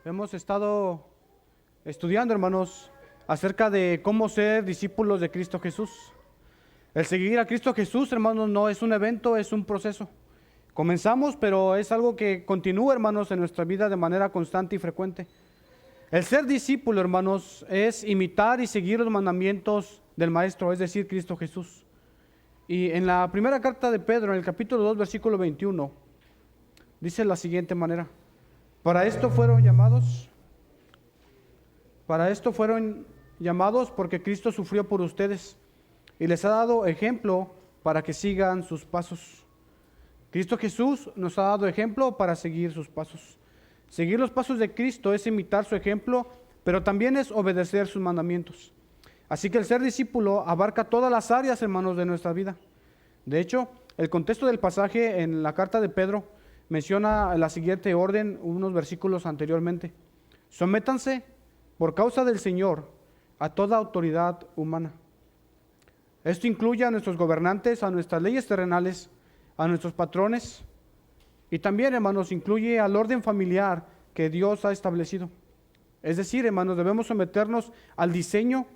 Hemos estado estudiando, hermanos, acerca de cómo ser discípulos de Cristo Jesús. El seguir a Cristo Jesús, hermanos, no es un evento, es un proceso. Comenzamos, pero es algo que continúa, hermanos, en nuestra vida de manera constante y frecuente. El ser discípulo, hermanos, es imitar y seguir los mandamientos del Maestro, es decir, Cristo Jesús. Y en la primera carta de Pedro, en el capítulo 2, versículo 21, dice de la siguiente manera: Para esto fueron llamados porque Cristo sufrió por ustedes y les ha dado ejemplo para que sigan sus pasos. Cristo Jesús nos ha dado ejemplo para seguir sus pasos. Seguir los pasos de Cristo es imitar su ejemplo, pero también es obedecer sus mandamientos. Así que el ser discípulo abarca todas las áreas, hermanos, de nuestra vida. De hecho, el contexto del pasaje en la carta de Pedro menciona la siguiente orden unos versículos anteriormente: sométanse por causa del Señor a toda autoridad humana. Esto incluye a nuestros gobernantes, a nuestras leyes terrenales, a nuestros patrones, y también, hermanos, incluye al orden familiar que Dios ha establecido. Es decir, hermanos, debemos someternos al diseño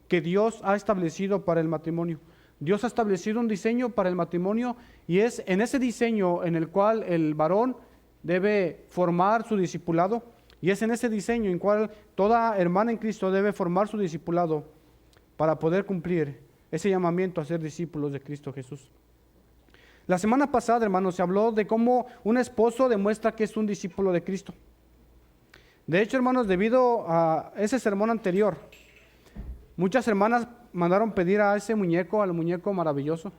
que Dios ha establecido para el matrimonio. Dios ha establecido un diseño para el matrimonio y es en ese diseño en el cual el varón debe formar su discipulado, y es en ese diseño en el cual toda hermana en Cristo debe formar su discipulado para poder cumplir ese llamamiento a ser discípulos de Cristo Jesús. La semana pasada, hermanos, se habló de cómo un esposo demuestra que es un discípulo de Cristo. De hecho, hermanos, debido a ese sermón anterior, muchas hermanas mandaron pedir a ese muñeco, al muñeco maravilloso.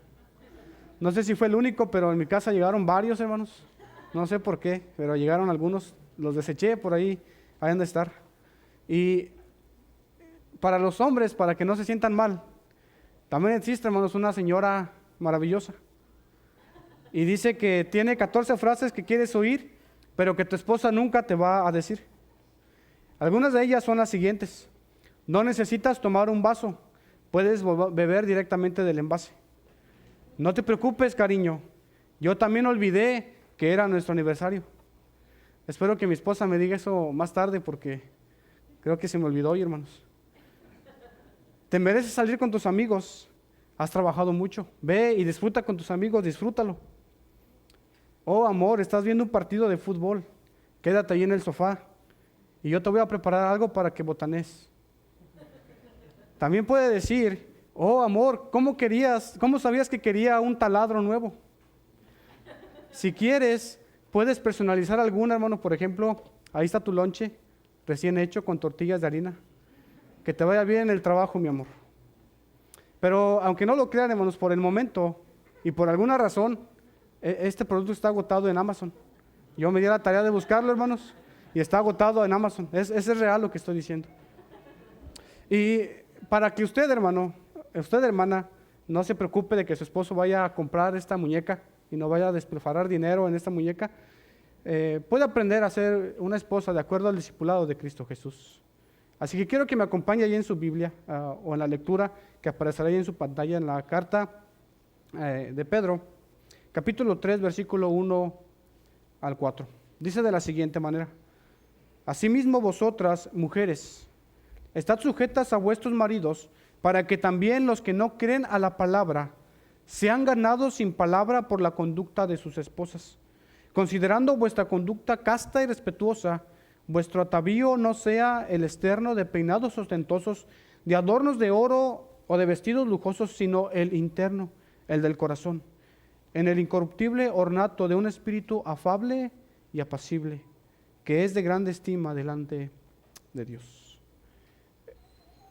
No sé si fue el único, pero en mi casa llegaron varios, hermanos. No sé por qué, pero llegaron algunos. Los deseché por ahí, han de estar. Y para los hombres, para que no se sientan mal, también existe, hermanos, una señora maravillosa. Y dice que tiene 14 frases que quieres oír, pero que tu esposa nunca te va a decir. Algunas de ellas son las siguientes: no necesitas tomar un vaso, puedes beber directamente del envase. No te preocupes, cariño, yo también olvidé que era nuestro aniversario. Espero que mi esposa me diga eso más tarde porque creo que se me olvidó hoy, hermanos. Te mereces salir con tus amigos, has trabajado mucho, ve y disfruta con tus amigos, disfrútalo. Oh, amor, estás viendo un partido de fútbol, quédate ahí en el sofá y yo te voy a preparar algo para que botanees. También puede decir: oh, amor, ¿cómo sabías que quería un taladro nuevo? Si quieres, puedes personalizar alguna, hermano. Por ejemplo, ahí está tu lonche recién hecho con tortillas de harina. Que te vaya bien en el trabajo, mi amor. Pero aunque no lo crean, hermanos, por el momento y por alguna razón, este producto está agotado en Amazon. Yo me di la tarea de buscarlo, hermanos, y está agotado en Amazon. Es real lo que estoy diciendo. Y para que usted, hermano, usted, hermana, no se preocupe de que su esposo vaya a comprar esta muñeca y no vaya a despilfarrar dinero en esta muñeca, puede aprender a ser una esposa de acuerdo al discipulado de Cristo Jesús. Así que quiero que me acompañe ahí en su Biblia o en la lectura que aparecerá ahí en su pantalla en la carta de Pedro, capítulo 3, versículo 1 al 4. Dice de la siguiente manera: Asimismo vosotras, mujeres, estad sujetas a vuestros maridos, para que también los que no creen a la palabra sean ganados sin palabra por la conducta de sus esposas, considerando vuestra conducta casta y respetuosa. Vuestro atavío no sea el externo de peinados ostentosos, de adornos de oro o de vestidos lujosos, sino el interno, el del corazón, en el incorruptible ornato de un espíritu afable y apacible, que es de grande estima delante de Dios.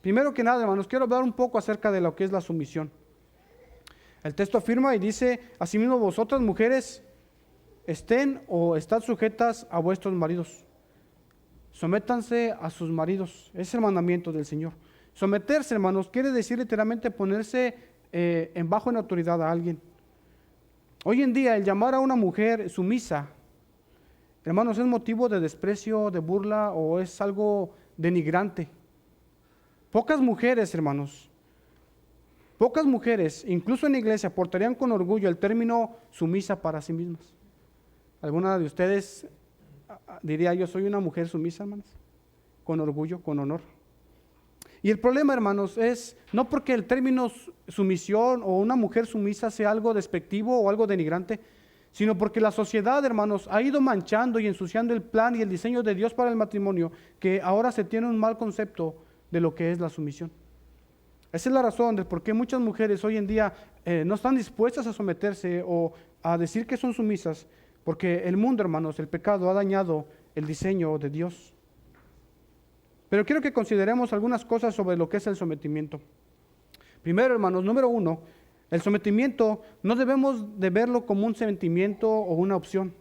Primero que nada, hermanos, quiero hablar un poco acerca de lo que es la sumisión. El texto afirma y dice: asimismo vosotras, mujeres, estén o estad sujetas a vuestros maridos. Sométanse a sus maridos. Es el mandamiento del Señor. Someterse, hermanos, quiere decir literalmente ponerse en bajo en autoridad a alguien. Hoy en día, el llamar a una mujer sumisa, hermanos, es motivo de desprecio, de burla, o es algo denigrante. Pocas mujeres, hermanos, incluso en la iglesia, portarían con orgullo el término sumisa para sí mismas. ¿Alguna de ustedes diría yo, soy una mujer sumisa, hermanos, con orgullo, con honor. Y el problema, hermanos, es no porque el término sumisión o una mujer sumisa sea algo despectivo o algo denigrante, sino porque la sociedad, hermanos, ha ido manchando y ensuciando el plan y el diseño de Dios para el matrimonio, que ahora se tiene un mal concepto de lo que es la sumisión. Esa es la razón de por qué muchas mujeres hoy en día no están dispuestas a someterse o a decir que son sumisas, porque el mundo, hermanos, el pecado ha dañado el diseño de Dios. Pero quiero que consideremos algunas cosas sobre lo que es el sometimiento. Primero, hermanos, número 1, el sometimiento no debemos de verlo como un sentimiento o una opción.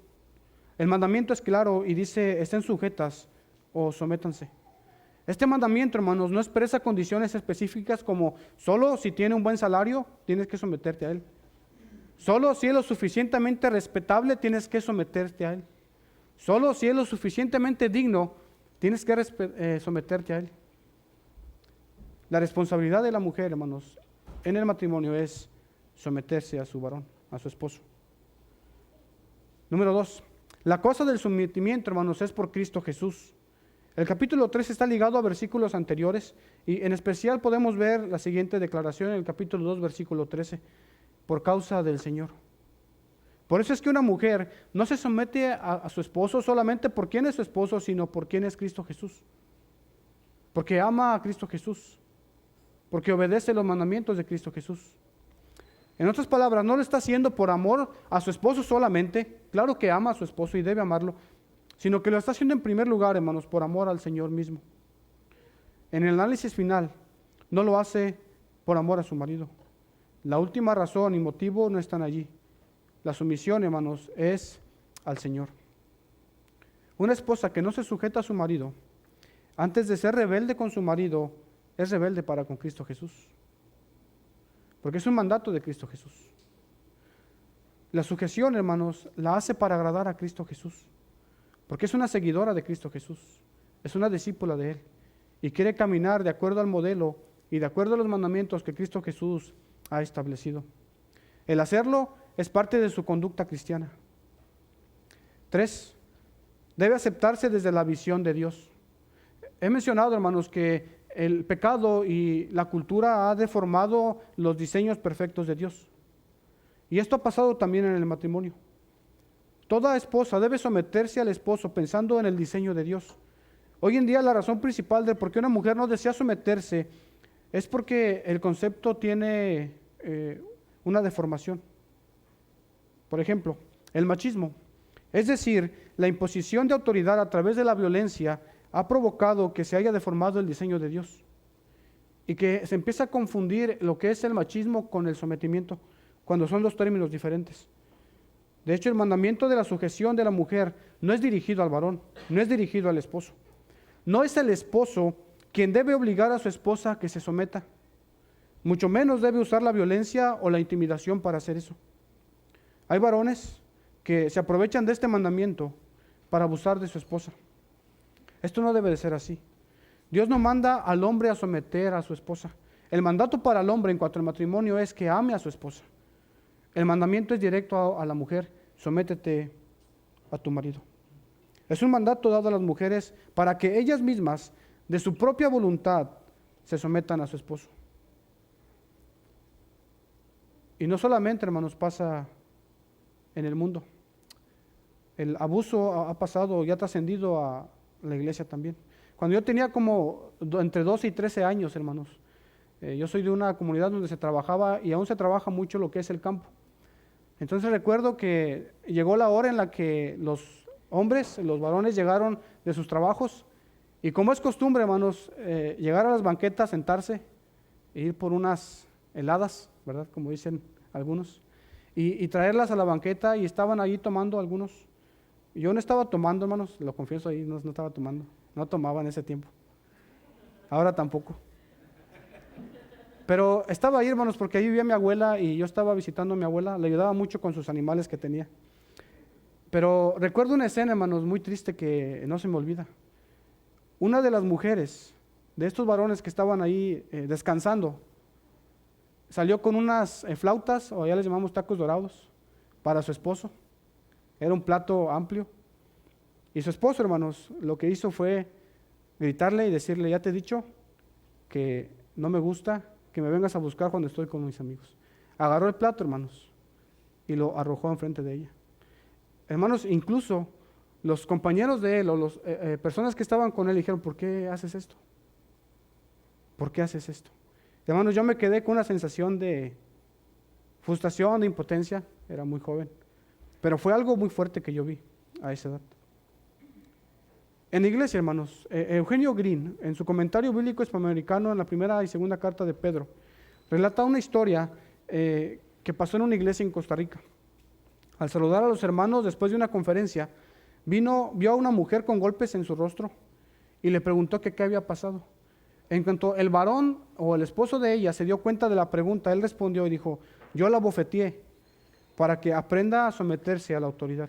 El mandamiento es claro y dice, estén sujetas o sométanse. Este mandamiento, hermanos, no expresa condiciones específicas como solo si tiene un buen salario, tienes que someterte a él. Solo si es lo suficientemente respetable, tienes que someterte a él. Solo si es lo suficientemente digno, tienes que someterte a él. La responsabilidad de la mujer, hermanos, en el matrimonio es someterse a su varón, a su esposo. Número 2, la causa del sometimiento, hermanos, es por Cristo Jesús. El capítulo 3 está ligado a versículos anteriores y en especial podemos ver la siguiente declaración en el capítulo 2, versículo 13, por causa del Señor. Por eso es que una mujer no se somete a su esposo solamente por quién es su esposo, sino por quién es Cristo Jesús. Porque ama a Cristo Jesús, porque obedece los mandamientos de Cristo Jesús. En otras palabras, no lo está haciendo por amor a su esposo solamente, claro que ama a su esposo y debe amarlo, sino que lo está haciendo en primer lugar, hermanos, por amor al Señor mismo. En el análisis final, no lo hace por amor a su marido. La última razón y motivo no están allí. La sumisión, hermanos, es al Señor. Una esposa que no se sujeta a su marido, antes de ser rebelde con su marido, es rebelde para con Cristo Jesús. Porque es un mandato de Cristo Jesús. La sujeción, hermanos, la hace para agradar a Cristo Jesús. Porque es una seguidora de Cristo Jesús. Es una discípula de Él. Y quiere caminar de acuerdo al modelo y de acuerdo a los mandamientos que Cristo Jesús ha establecido. El hacerlo es parte de su conducta cristiana. 3, debe aceptarse desde la visión de Dios. He mencionado, hermanos, que el pecado y la cultura ha deformado los diseños perfectos de Dios. Y esto ha pasado también en el matrimonio. Toda esposa debe someterse al esposo pensando en el diseño de Dios. Hoy en día la razón principal de por qué una mujer no desea someterse es porque el concepto tiene una deformación. Por ejemplo, el machismo, es decir, la imposición de autoridad a través de la violencia ha provocado que se haya deformado el diseño de Dios y que se empieza a confundir lo que es el machismo con el sometimiento, cuando son dos términos diferentes. De hecho, el mandamiento de la sujeción de la mujer no es dirigido al varón, no es dirigido al esposo. No es el esposo quien debe obligar a su esposa a que se someta, mucho menos debe usar la violencia o la intimidación para hacer eso. Hay varones que se aprovechan de este mandamiento para abusar de su esposa. Esto no debe de ser así. Dios no manda al hombre a someter a su esposa. El mandato para el hombre en cuanto al matrimonio es que ame a su esposa. El mandamiento es directo a la mujer: sométete a tu marido. Es un mandato dado a las mujeres para que ellas mismas, de su propia voluntad, se sometan a su esposo. Y no solamente, hermanos, pasa en el mundo. El abuso ha pasado y ha trascendido a la iglesia también. Cuando yo tenía como entre 12 y 13 años, hermanos, yo soy de una comunidad donde se trabajaba y aún se trabaja mucho lo que es el campo. Entonces recuerdo que llegó la hora en la que los hombres, los varones llegaron de sus trabajos y como es costumbre, hermanos, llegar a las banquetas, sentarse e ir por unas heladas, ¿verdad? Como dicen algunos, y traerlas a la banqueta, y estaban ahí tomando algunos. Yo no estaba tomando, hermanos, lo confieso ahí, no estaba tomando, no tomaba en ese tiempo. Ahora tampoco. Pero estaba ahí, hermanos, porque ahí vivía mi abuela y yo estaba visitando a mi abuela, le ayudaba mucho con sus animales que tenía. Pero recuerdo una escena, hermanos, muy triste que no se me olvida. Una de las mujeres de estos varones que estaban ahí descansando, salió con unas flautas, o allá les llamamos tacos dorados, para su esposo. Era un plato amplio. Y su esposo, hermanos, lo que hizo fue gritarle y decirle, ya te he dicho que no me gusta que me vengas a buscar cuando estoy con mis amigos. Agarró el plato, hermanos, y lo arrojó enfrente de ella. Hermanos, incluso los compañeros de él o las personas que estaban con él dijeron, ¿por qué haces esto? ¿Por qué haces esto? Hermanos, yo me quedé con una sensación de frustración, de impotencia, era muy joven, pero fue algo muy fuerte que yo vi a esa edad. En la iglesia, hermanos, Eugenio Green, en su comentario bíblico hispanoamericano en la primera y segunda carta de Pedro, relata una historia que pasó en una iglesia en Costa Rica. Al saludar a los hermanos después de una conferencia, vio a una mujer con golpes en su rostro y le preguntó que qué había pasado. En cuanto el varón o el esposo de ella se dio cuenta de la pregunta, él respondió y dijo, yo la bofeteé para que aprenda a someterse a la autoridad.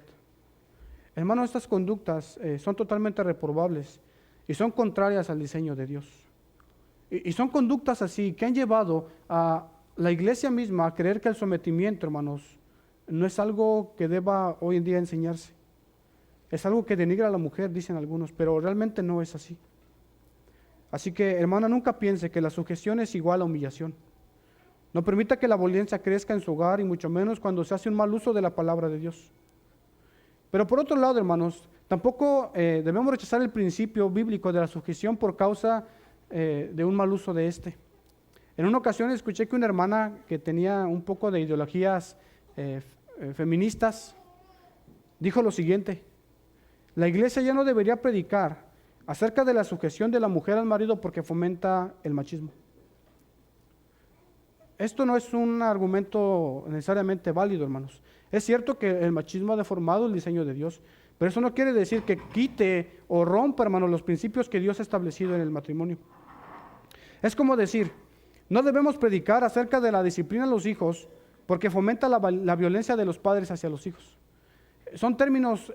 Hermanos, estas conductas son totalmente reprobables y son contrarias al diseño de Dios. Y son conductas así que han llevado a la iglesia misma a creer que el sometimiento, hermanos, no es algo que deba hoy en día enseñarse. Es algo que denigra a la mujer, dicen algunos, pero realmente no es así. Así que, hermana, nunca piense que la sujeción es igual a humillación. No permita que la violencia crezca en su hogar y mucho menos cuando se hace un mal uso de la palabra de Dios. Pero por otro lado, hermanos, tampoco debemos rechazar el principio bíblico de la sujeción por causa de un mal uso de este. En una ocasión escuché que una hermana que tenía un poco de ideologías feministas dijo lo siguiente: la iglesia ya no debería predicar acerca de la sujeción de la mujer al marido porque fomenta el machismo. Esto no es un argumento necesariamente válido, hermanos. Es cierto que el machismo ha deformado el diseño de Dios, pero eso no quiere decir que quite o rompa, hermanos, los principios que Dios ha establecido en el matrimonio. Es como decir, no debemos predicar acerca de la disciplina de los hijos porque fomenta la violencia de los padres hacia los hijos. Son términos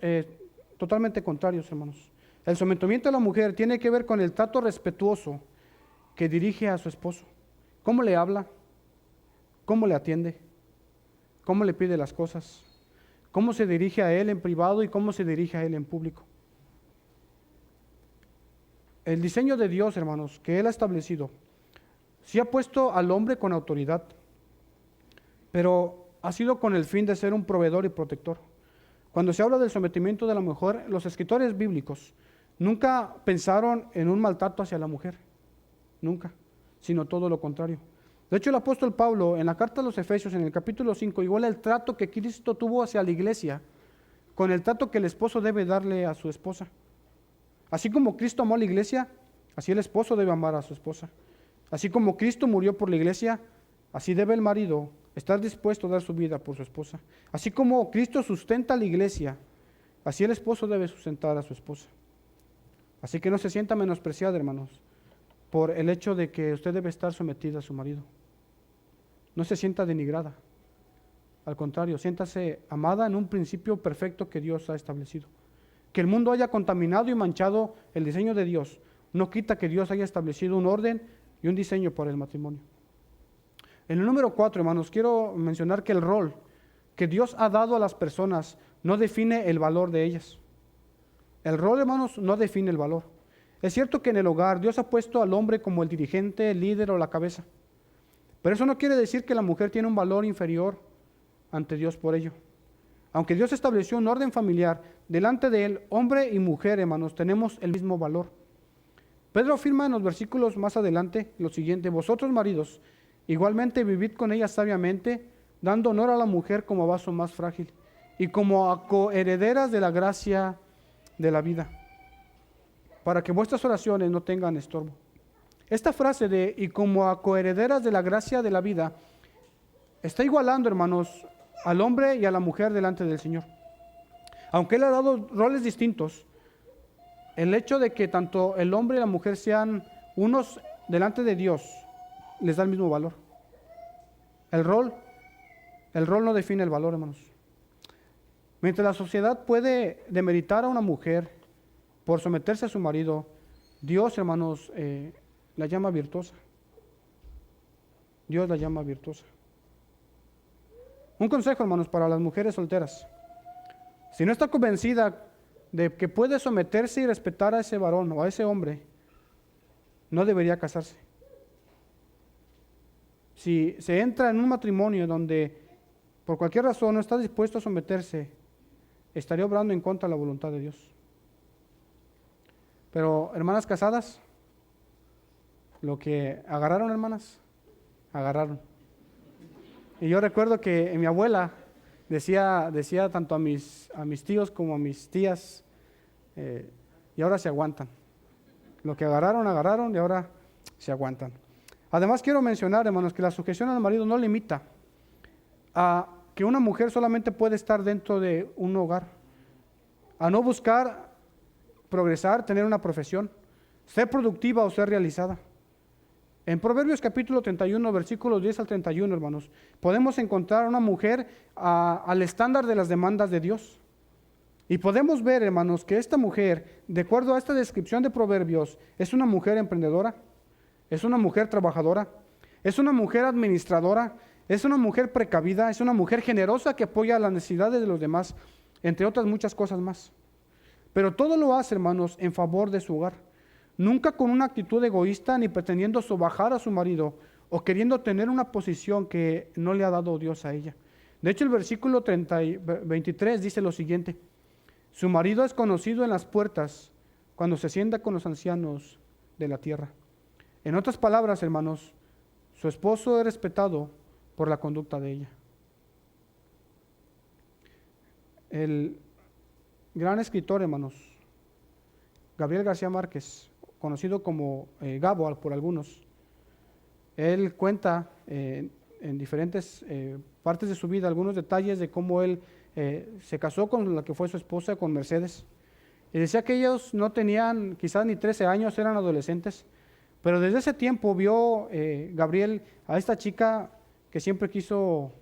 totalmente contrarios, hermanos. El sometimiento de la mujer tiene que ver con el trato respetuoso que dirige a su esposo. ¿Cómo le habla? ¿Cómo le atiende? ¿Cómo le pide las cosas? ¿Cómo se dirige a él en privado y cómo se dirige a él en público? El diseño de Dios, hermanos, que Él ha establecido, sí ha puesto al hombre con autoridad, pero ha sido con el fin de ser un proveedor y protector. Cuando se habla del sometimiento de la mujer, los escritores bíblicos nunca pensaron en un maltrato hacia la mujer, nunca, sino todo lo contrario. De hecho, el apóstol Pablo, en la carta a los Efesios, en el capítulo 5, iguala el trato que Cristo tuvo hacia la iglesia con el trato que el esposo debe darle a su esposa. Así como Cristo amó a la iglesia, así el esposo debe amar a su esposa. Así como Cristo murió por la iglesia, así debe el marido estar dispuesto a dar su vida por su esposa. Así como Cristo sustenta a la iglesia, así el esposo debe sustentar a su esposa. Así que no se sienta menospreciada, hermanos, por el hecho de que usted debe estar sometida a su marido. No se sienta denigrada. Al contrario, siéntase amada en un principio perfecto que Dios ha establecido. Que el mundo haya contaminado y manchado el diseño de Dios no quita que Dios haya establecido un orden y un diseño para el matrimonio. En el número 4, hermanos, quiero mencionar que el rol que Dios ha dado a las personas no define el valor de ellas. El rol, hermanos, no define el valor. Es cierto que en el hogar Dios ha puesto al hombre como el dirigente, el líder o la cabeza. Pero eso no quiere decir que la mujer tiene un valor inferior ante Dios por ello. Aunque Dios estableció un orden familiar, delante de él, hombre y mujer, hermanos, tenemos el mismo valor. Pedro afirma en los versículos más adelante lo siguiente: vosotros, maridos, igualmente vivid con ella sabiamente, dando honor a la mujer como vaso más frágil y como a coherederas de la gracia de la vida, para que vuestras oraciones no tengan estorbo. Esta frase de y como a coherederas de la gracia de la vida está igualando, hermanos, al hombre y a la mujer delante del Señor. Aunque Él ha dado roles distintos, el hecho de que tanto el hombre y la mujer sean unos delante de Dios les da el mismo valor. El rol no define el valor, hermanos. Mientras la sociedad puede demeritar a una mujer por someterse a su marido, Dios, hermanos, la llama virtuosa. Dios la llama virtuosa. Un consejo, hermanos, para las mujeres solteras: si no está convencida de que puede someterse y respetar a ese varón o a ese hombre, no debería casarse. Si se entra en un matrimonio donde por cualquier razón no está dispuesto a someterse, estaría obrando en contra de la voluntad de Dios. Pero hermanas casadas, lo que agarraron, hermanas, agarraron. Y yo recuerdo que mi abuela decía tanto a mis tíos como a mis tías, y ahora se aguantan. Lo que agarraron y ahora se aguantan. Además quiero mencionar, hermanos, que la sujeción al marido no limita a que una mujer solamente puede estar dentro de un hogar, a no buscar progresar, tener una profesión, ser productiva o ser realizada. En Proverbios capítulo 31, versículos 10 al 31, hermanos, podemos encontrar a una mujer al estándar de las demandas de Dios. Y podemos ver, hermanos, que esta mujer, de acuerdo a esta descripción de Proverbios, es una mujer emprendedora, es una mujer trabajadora, es una mujer administradora, es una mujer precavida, es una mujer generosa que apoya las necesidades de los demás, entre otras muchas cosas más. Pero todo lo hace, hermanos, en favor de su hogar. Nunca con una actitud egoísta ni pretendiendo sobajar a su marido o queriendo tener una posición que no le ha dado Dios a ella. De hecho, el versículo 23 dice lo siguiente: su marido es conocido en las puertas cuando se sienta con los ancianos de la tierra. En otras palabras, hermanos, su esposo es respetado por la conducta de ella. El gran escritor, hermanos, Gabriel García Márquez, conocido como Gabo por algunos, él cuenta en diferentes partes de su vida algunos detalles de cómo él se casó con la que fue su esposa, con Mercedes. Y decía que ellos no tenían quizás ni 13 años, eran adolescentes, pero desde ese tiempo vio Gabriel a esta chica que siempre quiso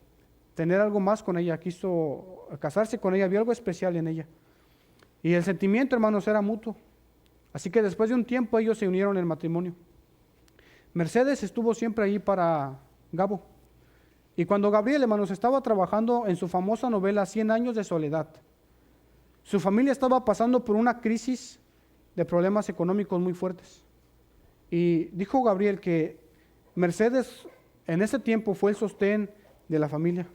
tener algo más con ella, quiso casarse con ella, vio algo especial en ella. Y el sentimiento, hermanos, era mutuo. Así que después de un tiempo ellos se unieron en el matrimonio. Mercedes estuvo siempre ahí para Gabo. Y cuando Gabriel, hermanos, estaba trabajando en su famosa novela 100 años de soledad, su familia estaba pasando por una crisis de problemas económicos muy fuertes. Y dijo Gabriel que Mercedes en ese tiempo fue el sostén de la familia.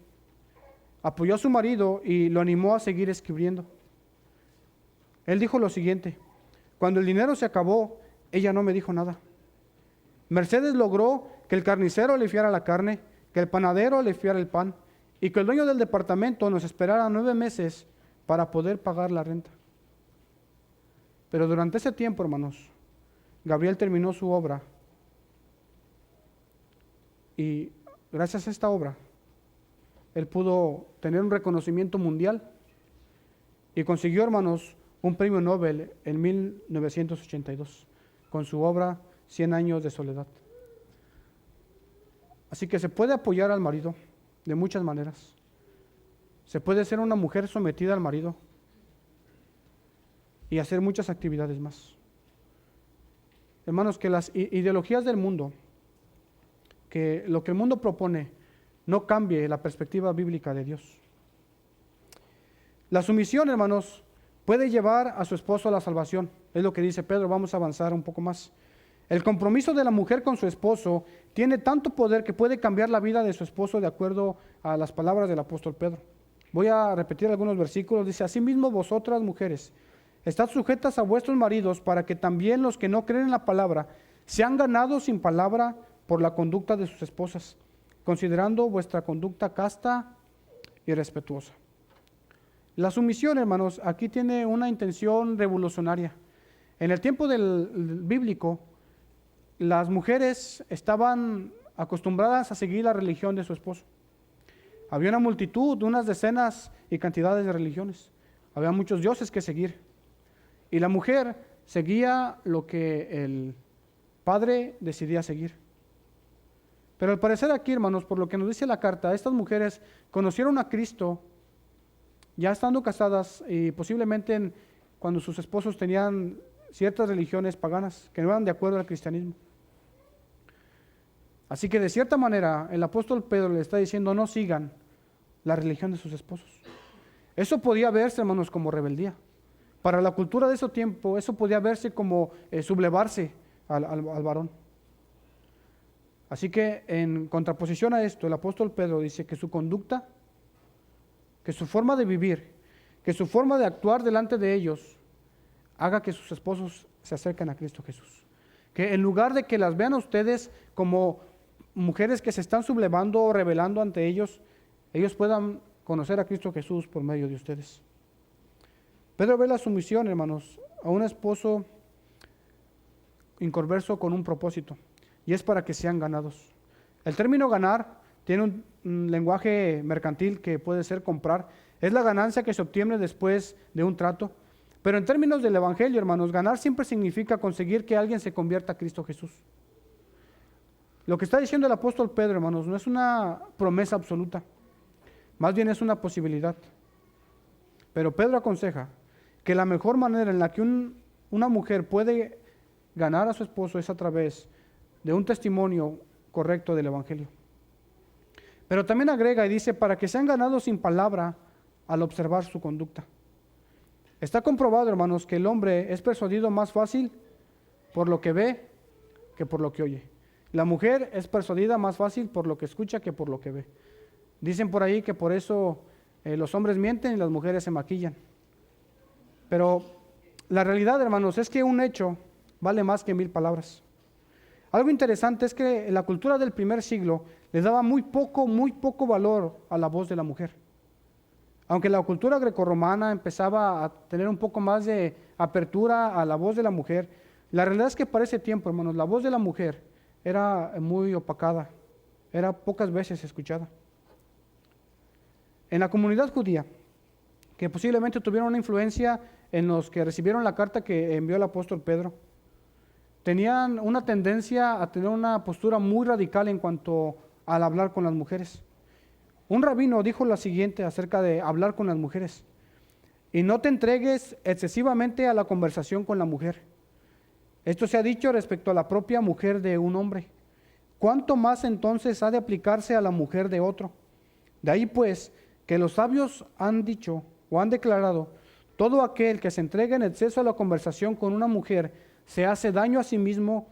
Apoyó a su marido y lo animó a seguir escribiendo. Él dijo lo siguiente: cuando el dinero se acabó, ella no me dijo nada. Mercedes logró que el carnicero le fiara la carne, que el panadero le fiara el pan y que el dueño del departamento nos esperara 9 meses para poder pagar la renta. Pero durante ese tiempo, hermanos, Gabriel terminó su obra y gracias a esta obra él pudo tener un reconocimiento mundial y consiguió, hermanos, un premio Nobel en 1982 con su obra 100 años de soledad. Así que se puede apoyar al marido de muchas maneras. Se puede ser una mujer sometida al marido y hacer muchas actividades más. Hermanos, que las ideologías del mundo, que lo que el mundo propone, no cambie la perspectiva bíblica de Dios. La sumisión, hermanos, puede llevar a su esposo a la salvación. Es lo que dice Pedro. Vamos a avanzar un poco más. El compromiso de la mujer con su esposo tiene tanto poder que puede cambiar la vida de su esposo de acuerdo a las palabras del apóstol Pedro. Voy a repetir algunos versículos. Dice: asimismo vosotras, mujeres, estad sujetas a vuestros maridos, para que también los que no creen en la palabra sean ganados sin palabra por la conducta de sus esposas, considerando vuestra conducta casta y respetuosa. La sumisión, hermanos, aquí tiene una intención revolucionaria. En el tiempo del bíblico, las mujeres estaban acostumbradas a seguir la religión de su esposo. Había una multitud, unas decenas y cantidades de religiones. Había muchos dioses que seguir. Y la mujer seguía lo que el padre decidía seguir. Pero al parecer aquí, hermanos, por lo que nos dice la carta, estas mujeres conocieron a Cristo ya estando casadas y posiblemente cuando sus esposos tenían ciertas religiones paganas que no eran de acuerdo al cristianismo. Así que de cierta manera el apóstol Pedro le está diciendo: no sigan la religión de sus esposos. Eso podía verse, hermanos, como rebeldía, Para la cultura de ese tiempo, eso podía verse como sublevarse al varón. Así que en contraposición a esto, el apóstol Pedro dice que su conducta, que su forma de vivir, que su forma de actuar delante de ellos, haga que sus esposos se acerquen a Cristo Jesús. Que en lugar de que las vean a ustedes como mujeres que se están sublevando o rebelando ante ellos puedan conocer a Cristo Jesús por medio de ustedes. Pedro ve la sumisión, hermanos, a un esposo inconverso con un propósito, y es para que sean ganados. El término ganar tiene un lenguaje mercantil que puede ser comprar. Es la ganancia que se obtiene después de un trato. Pero en términos del Evangelio, hermanos, ganar siempre significa conseguir que alguien se convierta a Cristo Jesús. Lo que está diciendo el apóstol Pedro, hermanos, no es una promesa absoluta, más bien es una posibilidad. Pero Pedro aconseja que la mejor manera en la que una mujer puede ganar a su esposo es a través de un testimonio correcto del Evangelio. Pero también agrega y dice, para que sean ganados sin palabra al observar su conducta. Está comprobado, hermanos, que el hombre es persuadido más fácil por lo que ve que por lo que oye. La mujer es persuadida más fácil por lo que escucha que por lo que ve. Dicen por ahí que por eso los hombres mienten y las mujeres se maquillan. Pero la realidad, hermanos, es que un hecho vale más que 1000 palabras. Algo interesante es que en la cultura del primer siglo le daba muy poco valor a la voz de la mujer. Aunque la cultura grecorromana empezaba a tener un poco más de apertura a la voz de la mujer, la realidad es que para ese tiempo, hermanos, la voz de la mujer era muy opacada, era pocas veces escuchada. En la comunidad judía, que posiblemente tuvieron una influencia en los que recibieron la carta que envió el apóstol Pedro, tenían una tendencia a tener una postura muy radical en cuanto al hablar con las mujeres. Un rabino dijo lo siguiente acerca de hablar con las mujeres: y no te entregues excesivamente a la conversación con la mujer. Esto se ha dicho respecto a la propia mujer de un hombre. ¿Cuánto más entonces ha de aplicarse a la mujer de otro? De ahí pues que los sabios han dicho o han declarado: todo aquel que se entrega en exceso a la conversación con una mujer se hace daño a sí mismo,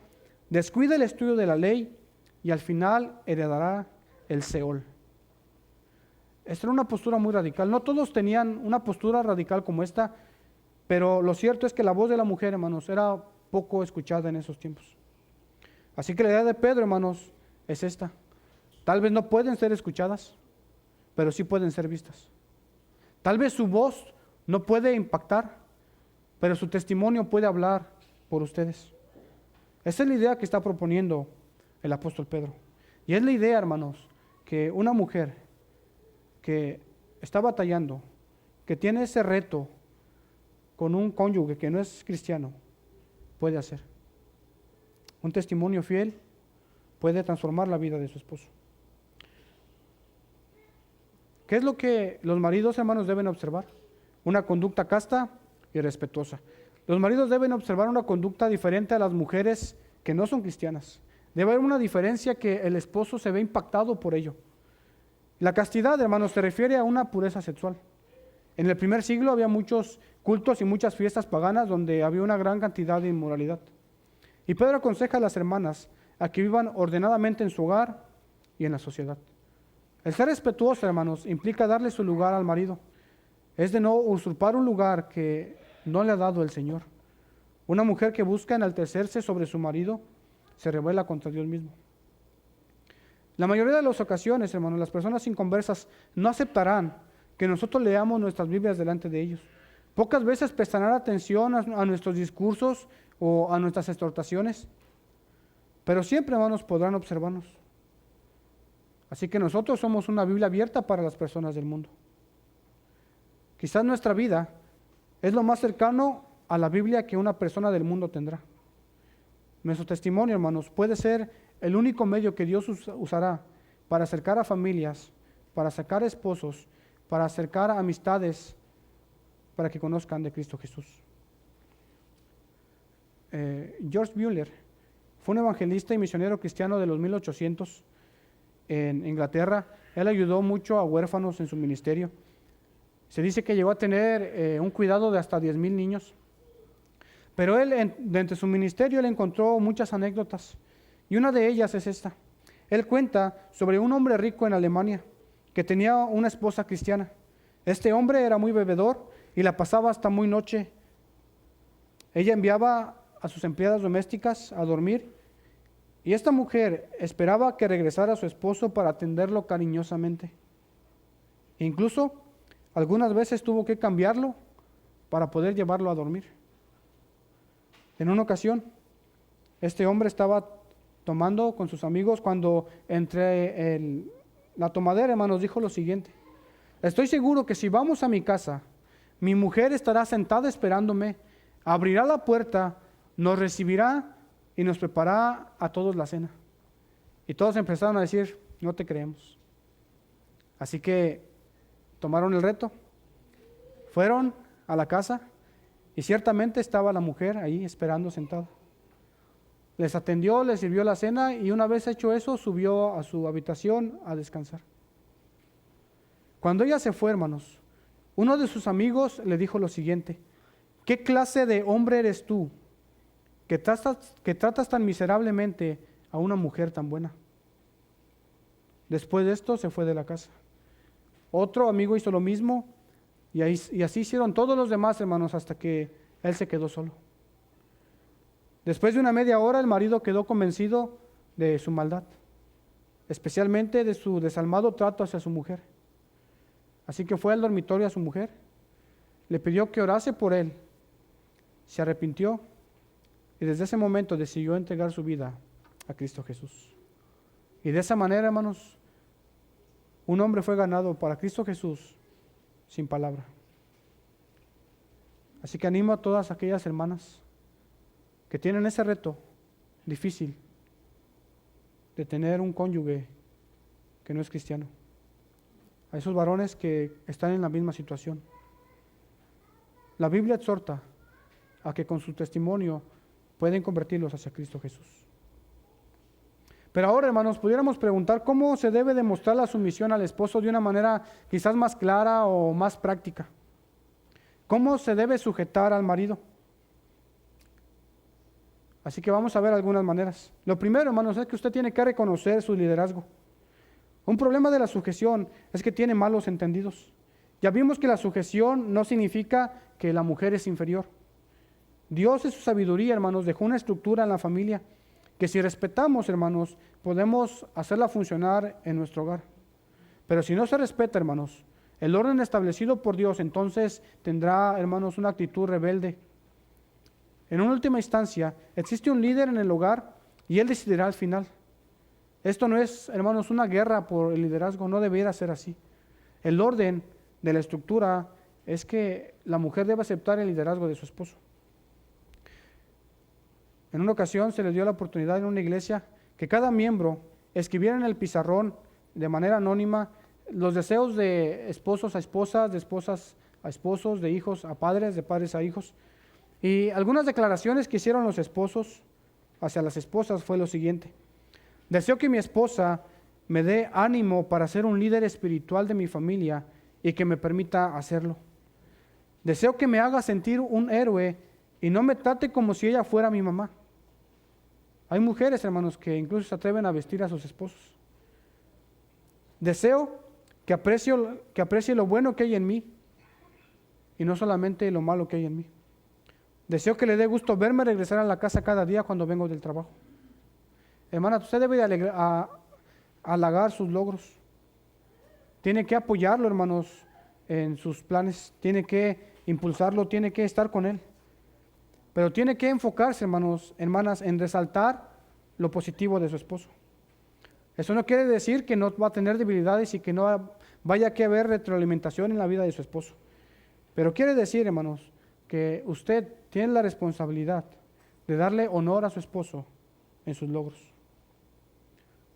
descuida el estudio de la ley y al final heredará el Seol. Esta era una postura muy radical. No todos tenían una postura radical como esta, pero lo cierto es que la voz de la mujer, hermanos, era poco escuchada en esos tiempos. Así que la idea de Pedro, hermanos, es esta. Tal vez no pueden ser escuchadas, pero sí pueden ser vistas. Tal vez su voz no puede impactar, pero su testimonio puede hablar por ustedes. Esa es la idea que está proponiendo el apóstol Pedro. Y es la idea, hermanos, que una mujer que está batallando, que tiene ese reto con un cónyuge que no es cristiano, puede hacer. Un testimonio fiel puede transformar la vida de su esposo. ¿Qué es lo que los maridos, hermanos, deben observar? Una conducta casta y respetuosa. Los maridos deben observar una conducta diferente a las mujeres que no son cristianas. Debe haber una diferencia que el esposo se ve impactado por ello. La castidad, hermanos, se refiere a una pureza sexual. En el primer siglo había muchos cultos y muchas fiestas paganas donde había una gran cantidad de inmoralidad. Y Pedro aconseja a las hermanas a que vivan ordenadamente en su hogar y en la sociedad. El ser respetuoso, hermanos, implica darle su lugar al marido. Es de no usurpar un lugar que no le ha dado el Señor. Una mujer que busca enaltecerse sobre su marido se rebela contra Dios mismo. La mayoría de las ocasiones, hermanos, las personas inconversas no aceptarán que nosotros leamos nuestras Biblias delante de ellos. Pocas veces prestarán atención a nuestros discursos o a nuestras exhortaciones, pero siempre, hermanos, podrán observarnos. Así que nosotros somos una Biblia abierta para las personas del mundo. Quizás nuestra vida es lo más cercano a la Biblia que una persona del mundo tendrá. Nuestro testimonio, hermanos, puede ser el único medio que Dios usará para acercar a familias, para acercar a esposos, para acercar a amistades, para que conozcan de Cristo Jesús. George Mueller fue un evangelista y misionero cristiano de los 1800 en Inglaterra. Él ayudó mucho a huérfanos en su ministerio. Se dice que llegó a tener un cuidado de hasta 10,000 niños. Pero él, dentro de su ministerio, él encontró muchas anécdotas. Y una de ellas es esta. Él cuenta sobre un hombre rico en Alemania que tenía una esposa cristiana. Este hombre era muy bebedor y la pasaba hasta muy noche. Ella enviaba a sus empleadas domésticas a dormir y esta mujer esperaba que regresara su esposo para atenderlo cariñosamente. Incluso algunas veces tuvo que cambiarlo para poder llevarlo a dormir. En una ocasión, este hombre estaba tomando con sus amigos cuando entre la tomadera, hermanos, dijo lo siguiente: estoy seguro que si vamos a mi casa, mi mujer estará sentada esperándome, abrirá la puerta, nos recibirá y nos preparará a todos la cena. Y todos empezaron a decir, no te creemos. Así que tomaron el reto, fueron a la casa y ciertamente estaba la mujer ahí esperando sentada. Les atendió, les sirvió la cena y una vez hecho eso, subió a su habitación a descansar. Cuando ella se fue, hermanos, uno de sus amigos le dijo lo siguiente: ¿qué clase de hombre eres tú que tratas tan miserablemente a una mujer tan buena? Después de esto se fue de la casa. Otro amigo hizo lo mismo y así hicieron todos los demás, hermanos, hasta que él se quedó solo. Después de una media hora, el marido quedó convencido de su maldad, especialmente de su desalmado trato hacia su mujer. Así que fue al dormitorio a su mujer, le pidió que orase por él, se arrepintió y desde ese momento decidió entregar su vida a Cristo Jesús. Y de esa manera, hermanos, un hombre fue ganado para Cristo Jesús sin palabra. Así que animo a todas aquellas hermanas que tienen ese reto difícil de tener un cónyuge que no es cristiano, a esos varones que están en la misma situación. La Biblia exhorta a que con su testimonio pueden convertirlos hacia Cristo Jesús. Pero ahora, hermanos, pudiéramos preguntar cómo se debe demostrar la sumisión al esposo de una manera quizás más clara o más práctica. ¿Cómo se debe sujetar al marido? Así que vamos a ver algunas maneras. Lo primero, hermanos, es que usted tiene que reconocer su liderazgo. Un problema de la sujeción es que tiene malos entendidos. Ya vimos que la sujeción no significa que la mujer es inferior. Dios en su sabiduría, hermanos, dejó una estructura en la familia que si respetamos, hermanos, podemos hacerla funcionar en nuestro hogar. Pero si no se respeta, hermanos, el orden establecido por Dios, entonces tendrá, hermanos, una actitud rebelde. En una última instancia, existe un líder en el hogar y él decidirá al final. Esto no es, hermanos, una guerra por el liderazgo, no debería ser así. El orden de la estructura es que la mujer debe aceptar el liderazgo de su esposo. En una ocasión se le dio la oportunidad en una iglesia que cada miembro escribiera en el pizarrón de manera anónima los deseos de esposos a esposas, de esposas a esposos, de hijos a padres, de padres a hijos. Y algunas declaraciones que hicieron los esposos hacia las esposas fue lo siguiente: deseo que mi esposa me dé ánimo para ser un líder espiritual de mi familia y que me permita hacerlo. Deseo que me haga sentir un héroe y no me trate como si ella fuera mi mamá. Hay mujeres, hermanos, que incluso se atreven a vestir a sus esposos. Deseo que aprecie lo bueno que hay en mí y no solamente lo malo que hay en mí. Deseo que le dé gusto verme regresar a la casa cada día cuando vengo del trabajo. Hermana, usted debe halagar sus logros. Tiene que apoyarlo, hermanos, en sus planes. Tiene que impulsarlo, tiene que estar con él. Pero tiene que enfocarse, hermanos, hermanas, en resaltar lo positivo de su esposo. Eso no quiere decir que no va a tener debilidades y que no vaya a haber retroalimentación en la vida de su esposo. Pero quiere decir, hermanos, que usted tiene la responsabilidad de darle honor a su esposo en sus logros.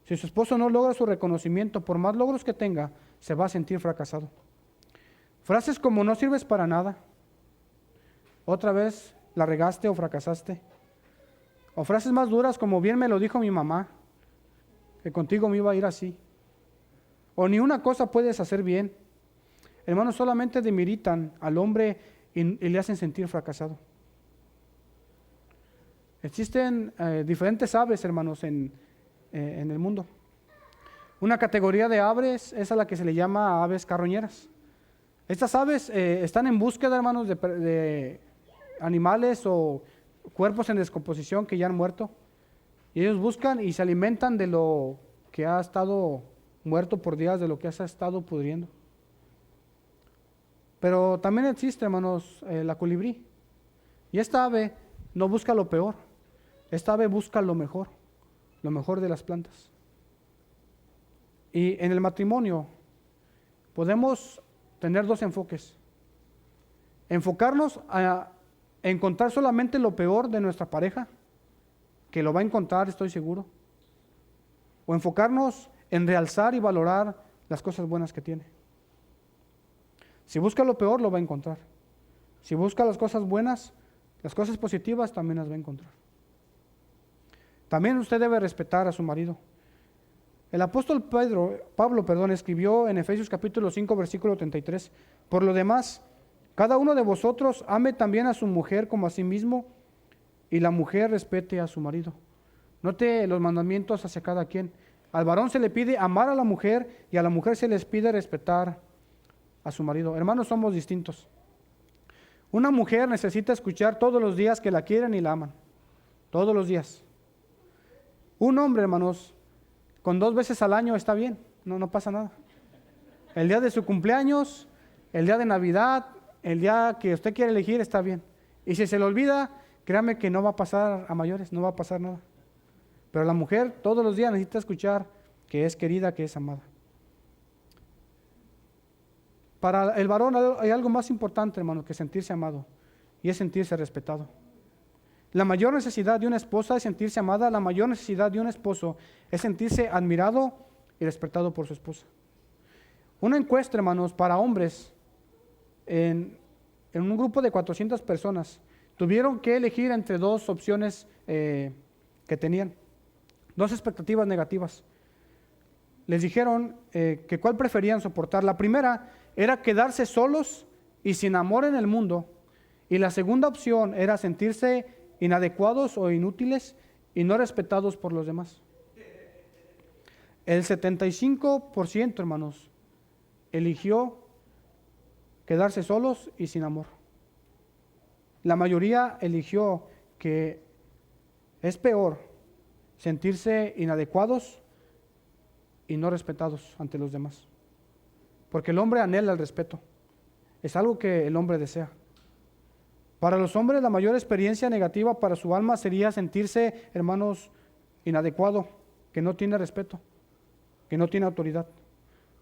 Si su esposo no logra su reconocimiento, por más logros que tenga, se va a sentir fracasado. Frases como no sirves para nada, otra vez la regaste o fracasaste. O frases más duras como bien me lo dijo mi mamá, que contigo me iba a ir así. O ni una cosa puedes hacer bien. hermanos, solamente demeritan al hombre y le hacen sentir fracasado. Existen diferentes aves, hermanos, en el mundo. Una categoría de aves es a la que se le llama aves carroñeras. Estas aves están en búsqueda, hermanos, de animales o cuerpos en descomposición que ya han muerto. Y ellos buscan y se alimentan de lo que ha estado muerto por días, de lo que se ha estado pudriendo. Pero también existe, hermanos, la colibrí. Y esta ave no busca lo peor. Esta ave busca lo mejor de las plantas. Y en el matrimonio podemos tener dos enfoques. Enfocarnos a encontrar solamente lo peor de nuestra pareja, que lo va a encontrar, estoy seguro. O enfocarnos en realzar y valorar las cosas buenas que tiene. Si busca lo peor, lo va a encontrar. Si busca las cosas buenas, las cosas positivas, también las va a encontrar. También usted debe respetar a su marido. El apóstol Pablo, escribió en Efesios capítulo 5, versículo 33, por lo demás, cada uno de vosotros ame también a su mujer como a sí mismo, y la mujer respete a su marido. Note los mandamientos hacia cada quien. Al varón se le pide amar a la mujer, y a la mujer se les pide respetar a su marido. Hermanos, somos distintos. Una mujer necesita escuchar todos los días que la quieren y la aman. Todos los días. Un hombre, hermanos, con 2 veces al año está bien, no pasa nada. El día de su cumpleaños, el día de Navidad, el día que usted quiere elegir está bien. Y si se le olvida, créame que no va a pasar a mayores, no va a pasar nada. Pero la mujer todos los días necesita escuchar que es querida, que es amada. Para el varón hay algo más importante, hermano, que sentirse amado, y es sentirse respetado. La mayor necesidad de una esposa es sentirse amada, la mayor necesidad de un esposo es sentirse admirado y respetado por su esposa. Una encuesta, hermanos, para hombres, en un grupo de 400 personas, tuvieron que elegir entre 2 opciones que tenían, 2 expectativas negativas. Les dijeron que cuál preferían soportar. La primera era quedarse solos y sin amor en el mundo, y la segunda opción era sentirse inadecuados o inútiles y no respetados por los demás. El 75%, hermanos, eligió quedarse solos y sin amor. La mayoría eligió que es peor sentirse inadecuados y no respetados ante los demás. Porque el hombre anhela el respeto. Es algo que el hombre desea. Para los hombres, la mayor experiencia negativa para su alma sería sentirse, hermanos, inadecuado, que no tiene respeto, que no tiene autoridad.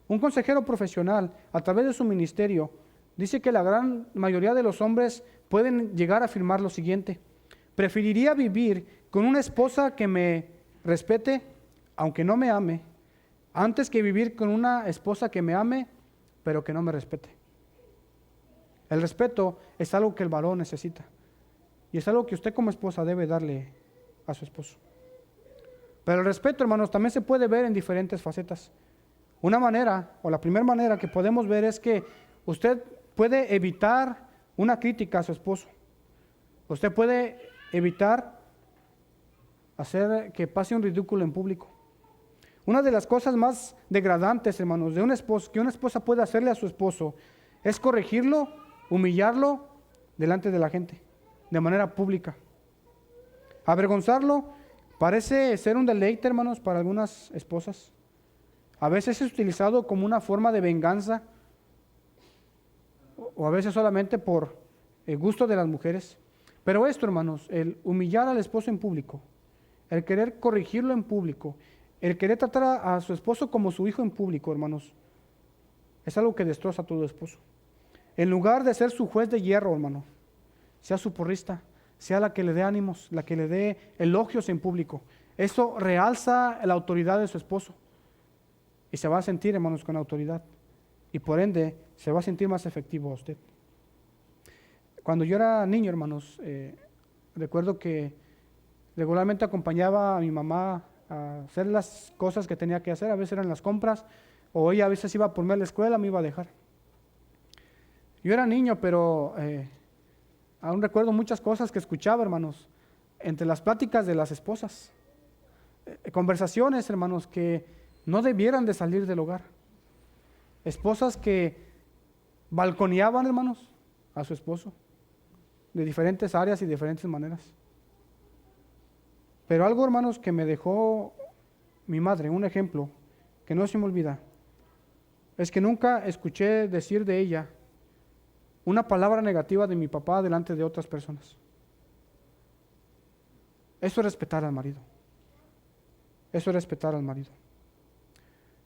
Un consejero profesional, a través de su ministerio, dice que la gran mayoría de los hombres pueden llegar a afirmar lo siguiente: preferiría vivir con una esposa que me respete, aunque no me ame, antes que vivir con una esposa que me ame, pero que no me respete. El respeto es algo que el varón necesita, y es algo que usted como esposa debe darle a su esposo. Pero el respeto, hermanos, también se puede ver en diferentes facetas. Una manera, o la primera manera que podemos ver, es que usted puede evitar una crítica a su esposo. Usted puede evitar hacer que pase un ridículo en público. Una de las cosas más degradantes, hermanos, de un esposo, que una esposa puede hacerle a su esposo, es corregirlo, humillarlo delante de la gente, de manera pública. Avergonzarlo parece ser un deleite, hermanos, para algunas esposas. A veces es utilizado como una forma de venganza, o a veces solamente por el gusto de las mujeres. Pero esto, hermanos, el humillar al esposo en público, el querer corregirlo en público, el querer tratar a su esposo como su hijo en público, hermanos, es algo que destroza a todo esposo. En lugar de ser su juez de hierro, hermano, sea su porrista, sea la que le dé ánimos, la que le dé elogios en público. Eso realza la autoridad de su esposo y se va a sentir, hermanos, con autoridad, y por ende se va a sentir más efectivo a usted. Cuando yo era niño, hermanos, recuerdo que regularmente acompañaba a mi mamá a hacer las cosas que tenía que hacer. A veces eran las compras, o ella a veces iba por mí a la escuela, me iba a dejar. Yo era niño, pero aún recuerdo muchas cosas que escuchaba, hermanos, entre las pláticas de las esposas. Conversaciones, hermanos, que no debieran de salir del hogar. Esposas que balconeaban, hermanos, a su esposo de diferentes áreas y diferentes maneras. Pero algo, hermanos, que me dejó mi madre, un ejemplo que no se me olvida, es que nunca escuché decir de ella una palabra negativa de mi papá delante de otras personas. Eso es respetar al marido. Eso es respetar al marido.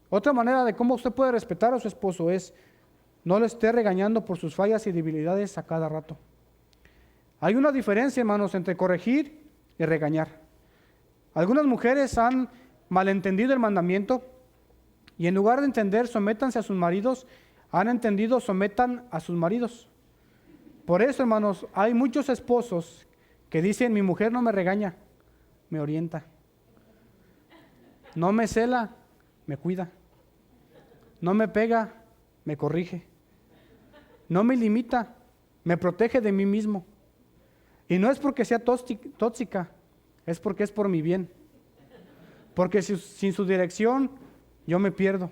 Otra manera de cómo usted puede respetar a su esposo es no le esté regañando por sus fallas y debilidades a cada rato. Hay una diferencia, hermanos, entre corregir y regañar. Algunas mujeres han malentendido el mandamiento y en lugar de entender sométanse a sus maridos, han entendido sometan a sus maridos. Por eso, hermanos, hay muchos esposos que dicen: mi mujer no me regaña, me orienta. No me cela, me cuida. No me pega, me corrige. No me limita, me protege de mí mismo. Y no es porque sea tóxica, es porque es por mi bien. Porque sin su dirección yo me pierdo.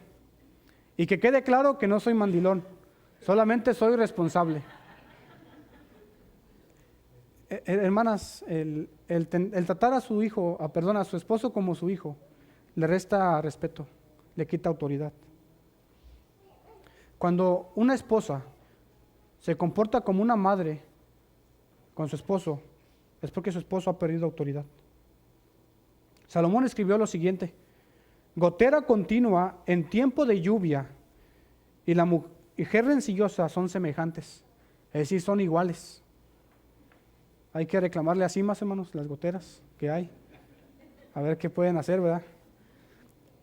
Y que quede claro que no soy mandilón, solamente soy responsable. Hermanas, el tratar a su hijo, a su esposo como su hijo, le resta respeto, le quita autoridad. Cuando una esposa se comporta como una madre con su esposo, es porque su esposo ha perdido autoridad. Salomón escribió lo siguiente: gotera continua en tiempo de lluvia y la mujer rencillosa son semejantes, es decir, son iguales. Hay que reclamarle así, más hermanos, las goteras que hay. A ver qué pueden hacer, ¿verdad?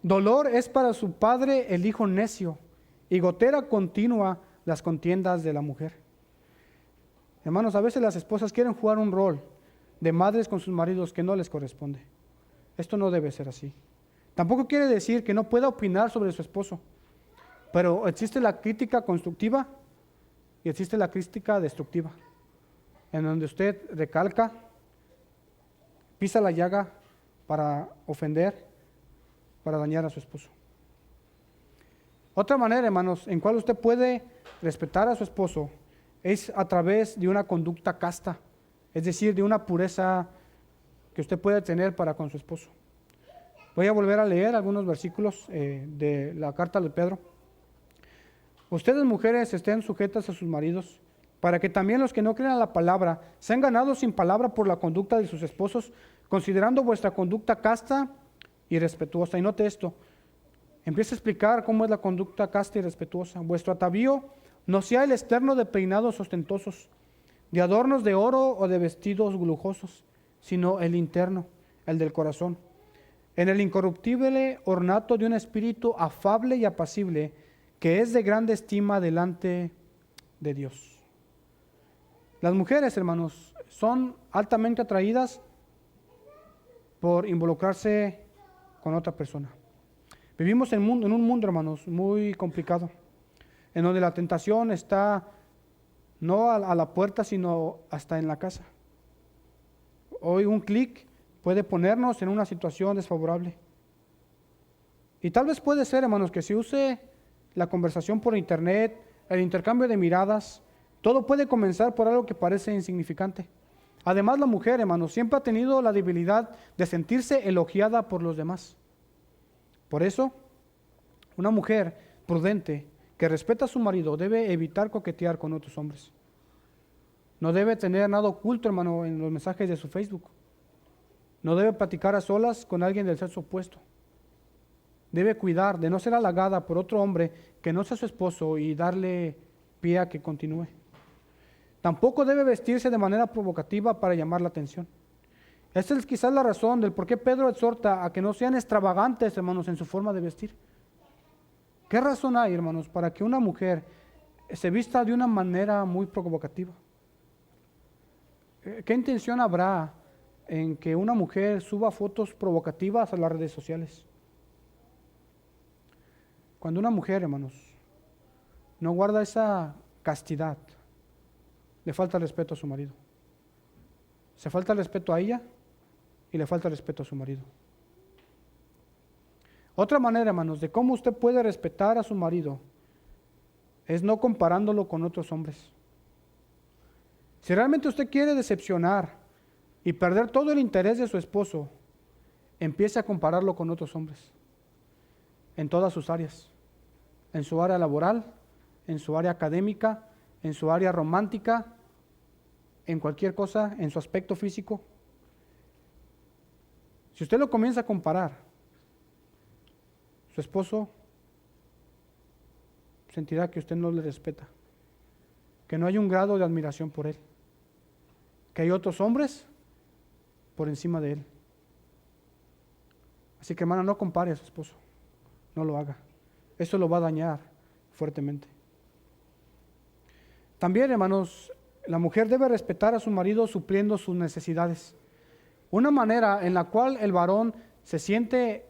Dolor es para su padre el hijo necio, y gotera continua las contiendas de la mujer. Hermanos, a veces las esposas quieren jugar un rol de madres con sus maridos que no les corresponde. Esto no debe ser así. Tampoco quiere decir que no pueda opinar sobre su esposo, pero existe la crítica constructiva y existe la crítica destructiva, en donde usted recalca, pisa la llaga para ofender, para dañar a su esposo. Otra manera, hermanos, en cual usted puede respetar a su esposo es a través de una conducta casta, es decir, de una pureza que usted puede tener para con su esposo. Voy a volver a leer algunos versículos de la carta de Pedro. Ustedes, mujeres, estén sujetas a sus maridos, para que también los que no crean la palabra sean ganados sin palabra por la conducta de sus esposos, considerando vuestra conducta casta y respetuosa. Y note esto, empieza a explicar cómo es la conducta casta y respetuosa. Vuestro atavío no sea el externo de peinados ostentosos, de adornos de oro o de vestidos lujosos, sino el interno, el del corazón, en el incorruptible ornato de un espíritu afable y apacible, que es de grande estima delante de Dios. Las mujeres, hermanos, son altamente atraídas por involucrarse con otra persona. Vivimos en un mundo, hermanos, muy complicado, en donde la tentación está no a la puerta, sino hasta en la casa. Hoy un clic puede ponernos en una situación desfavorable. Y tal vez puede ser, hermanos, que se use la conversación por internet, el intercambio de miradas. Todo puede comenzar por algo que parece insignificante. Además, la mujer, hermanos, siempre ha tenido la debilidad de sentirse elogiada por los demás. Por eso, una mujer prudente que respeta a su marido debe evitar coquetear con otros hombres. No debe tener nada oculto, hermano, en los mensajes de su Facebook. No debe platicar a solas con alguien del sexo opuesto. Debe cuidar de no ser halagada por otro hombre que no sea su esposo y darle pie a que continúe. Tampoco debe vestirse de manera provocativa para llamar la atención. Esta es quizás la razón del por qué Pedro exhorta a que no sean extravagantes, hermanos, en su forma de vestir. ¿Qué razón hay, hermanos, para que una mujer se vista de una manera muy provocativa? ¿Qué intención habrá en que una mujer suba fotos provocativas a las redes sociales? Cuando una mujer, hermanos, no guarda esa castidad, le falta el respeto a su marido. Se falta el respeto a ella y le falta el respeto a su marido. Otra manera, hermanos, de cómo usted puede respetar a su marido es no comparándolo con otros hombres. Si realmente usted quiere decepcionar y perder todo el interés de su esposo, empiece a compararlo con otros hombres en todas sus áreas, en su área laboral, en su área académica, en su área romántica, en cualquier cosa, en su aspecto físico. Si usted lo comienza a comparar, su esposo sentirá que usted no le respeta, que no hay un grado de admiración por él, que hay otros hombres por encima de él. Así que, hermana, no compare a su esposo, no lo haga. Eso lo va a dañar fuertemente. También, hermanos, la mujer debe respetar a su marido supliendo sus necesidades. Una manera en la cual el varón se siente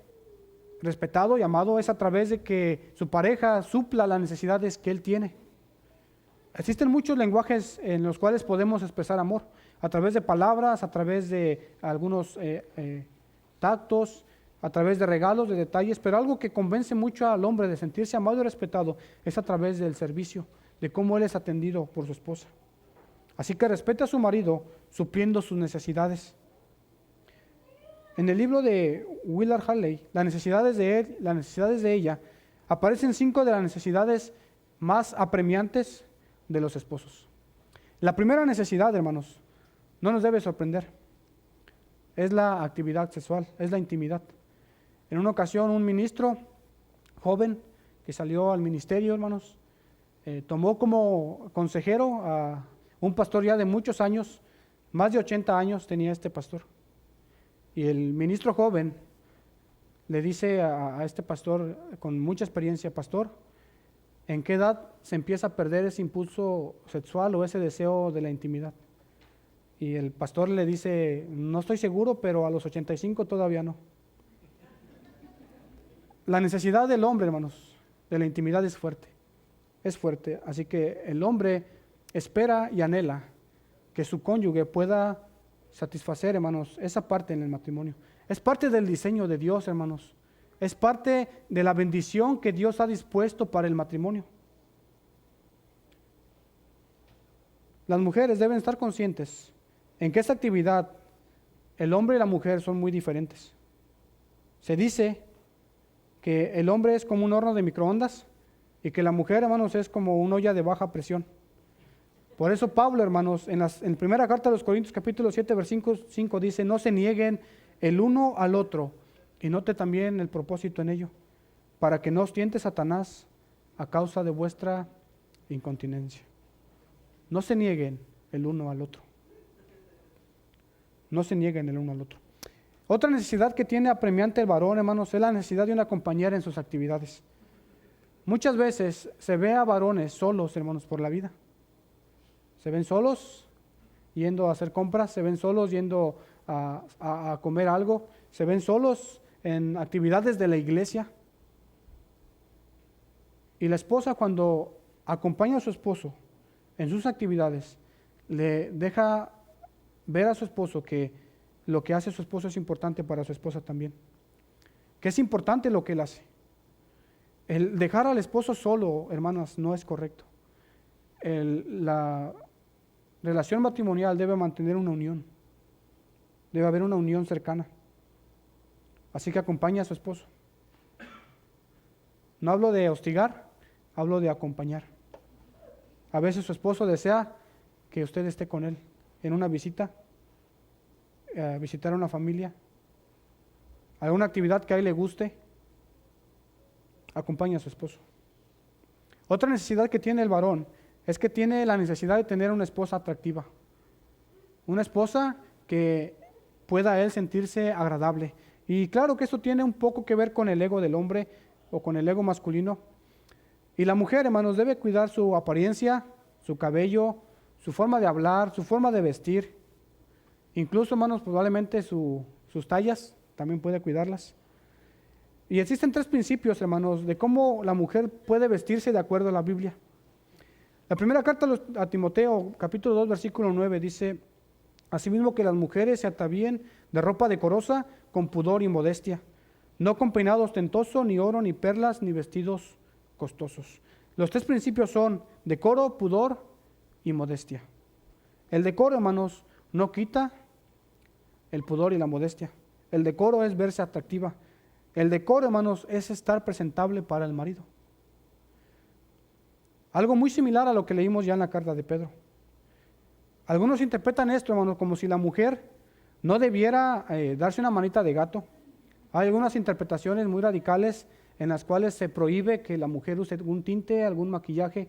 respetado y amado es a través de que su pareja supla las necesidades que él tiene. Existen muchos lenguajes en los cuales podemos expresar amor, a través de palabras, a través de algunos tactos, a través de regalos, de detalles, pero algo que convence mucho al hombre de sentirse amado y respetado es a través del servicio, de cómo él es atendido por su esposa. Así que respete a su marido supliendo sus necesidades. En el libro de Willard Haley, las necesidades de ella, aparecen 5 de las necesidades más apremiantes de los esposos. La primera necesidad, hermanos, no nos debe sorprender. Es la actividad sexual, es la intimidad. En una ocasión, un ministro joven que salió al ministerio, hermanos, tomó como consejero a un pastor ya de muchos años, más de 80 años tenía este pastor. Y el ministro joven le dice a este pastor con mucha experiencia: pastor, ¿en qué edad se empieza a perder ese impulso sexual o ese deseo de la intimidad? Y el pastor le dice: no estoy seguro, pero a los 85 todavía no. La necesidad del hombre, hermanos, de la intimidad es fuerte, así que el hombre espera y anhela que su cónyuge pueda satisfacer, hermanos, esa parte en el matrimonio. Es parte del diseño de Dios, hermanos. Es parte de la bendición que Dios ha dispuesto para el matrimonio. Las mujeres deben estar conscientes en que esta actividad, el hombre y la mujer son muy diferentes. Se dice que el hombre es como un horno de microondas y que la mujer, hermanos, es como una olla de baja presión. Por eso Pablo, hermanos, en primera carta de los Corintios, capítulo 7, versículo 5, dice: no se nieguen el uno al otro, y note también el propósito en ello, para que no os tiente Satanás a causa de vuestra incontinencia. No se nieguen el uno al otro. No se nieguen el uno al otro. Otra necesidad que tiene apremiante el varón, hermanos, es la necesidad de una compañera en sus actividades. Muchas veces se ve a varones solos, hermanos, por la vida. Se ven solos yendo a hacer compras, se ven solos yendo a comer algo, se ven solos en actividades de la iglesia. Y la esposa, cuando acompaña a su esposo en sus actividades, le deja ver a su esposo que lo que hace su esposo es importante para su esposa también, que es importante lo que él hace. El dejar al esposo solo, hermanas, no es correcto. La relación matrimonial debe mantener una unión, debe haber una unión cercana. Así que acompaña a su esposo. No hablo de hostigar, hablo de acompañar. A veces su esposo desea que usted esté con él en una visita, visitar a una familia, alguna actividad que a él le guste. Acompaña a su esposo. Otra necesidad que tiene el varón es que tiene la necesidad de tener una esposa atractiva, una esposa que pueda él sentirse agradable. Y claro que esto tiene un poco que ver con el ego del hombre o con el ego masculino. Y la mujer, hermanos, debe cuidar su apariencia, su cabello, su forma de hablar, su forma de vestir. Incluso, hermanos, probablemente sus tallas, también puede cuidarlas. Y existen 3 principios, hermanos, de cómo la mujer puede vestirse de acuerdo a la Biblia. La primera carta a Timoteo, capítulo 2, versículo 9, dice: asimismo que las mujeres se atavíen de ropa decorosa, con pudor y modestia, no con peinado ostentoso, ni oro, ni perlas, ni vestidos costosos. Los tres principios son decoro, pudor y modestia. El decoro, hermanos, no quita el pudor y la modestia. El decoro es verse atractiva. El decoro, hermanos, es estar presentable para el marido. Algo muy similar a lo que leímos ya en la carta de Pedro. Algunos interpretan esto, hermanos, como si la mujer no debiera darse una manita de gato. Hay algunas interpretaciones muy radicales en las cuales se prohíbe que la mujer use algún tinte, algún maquillaje,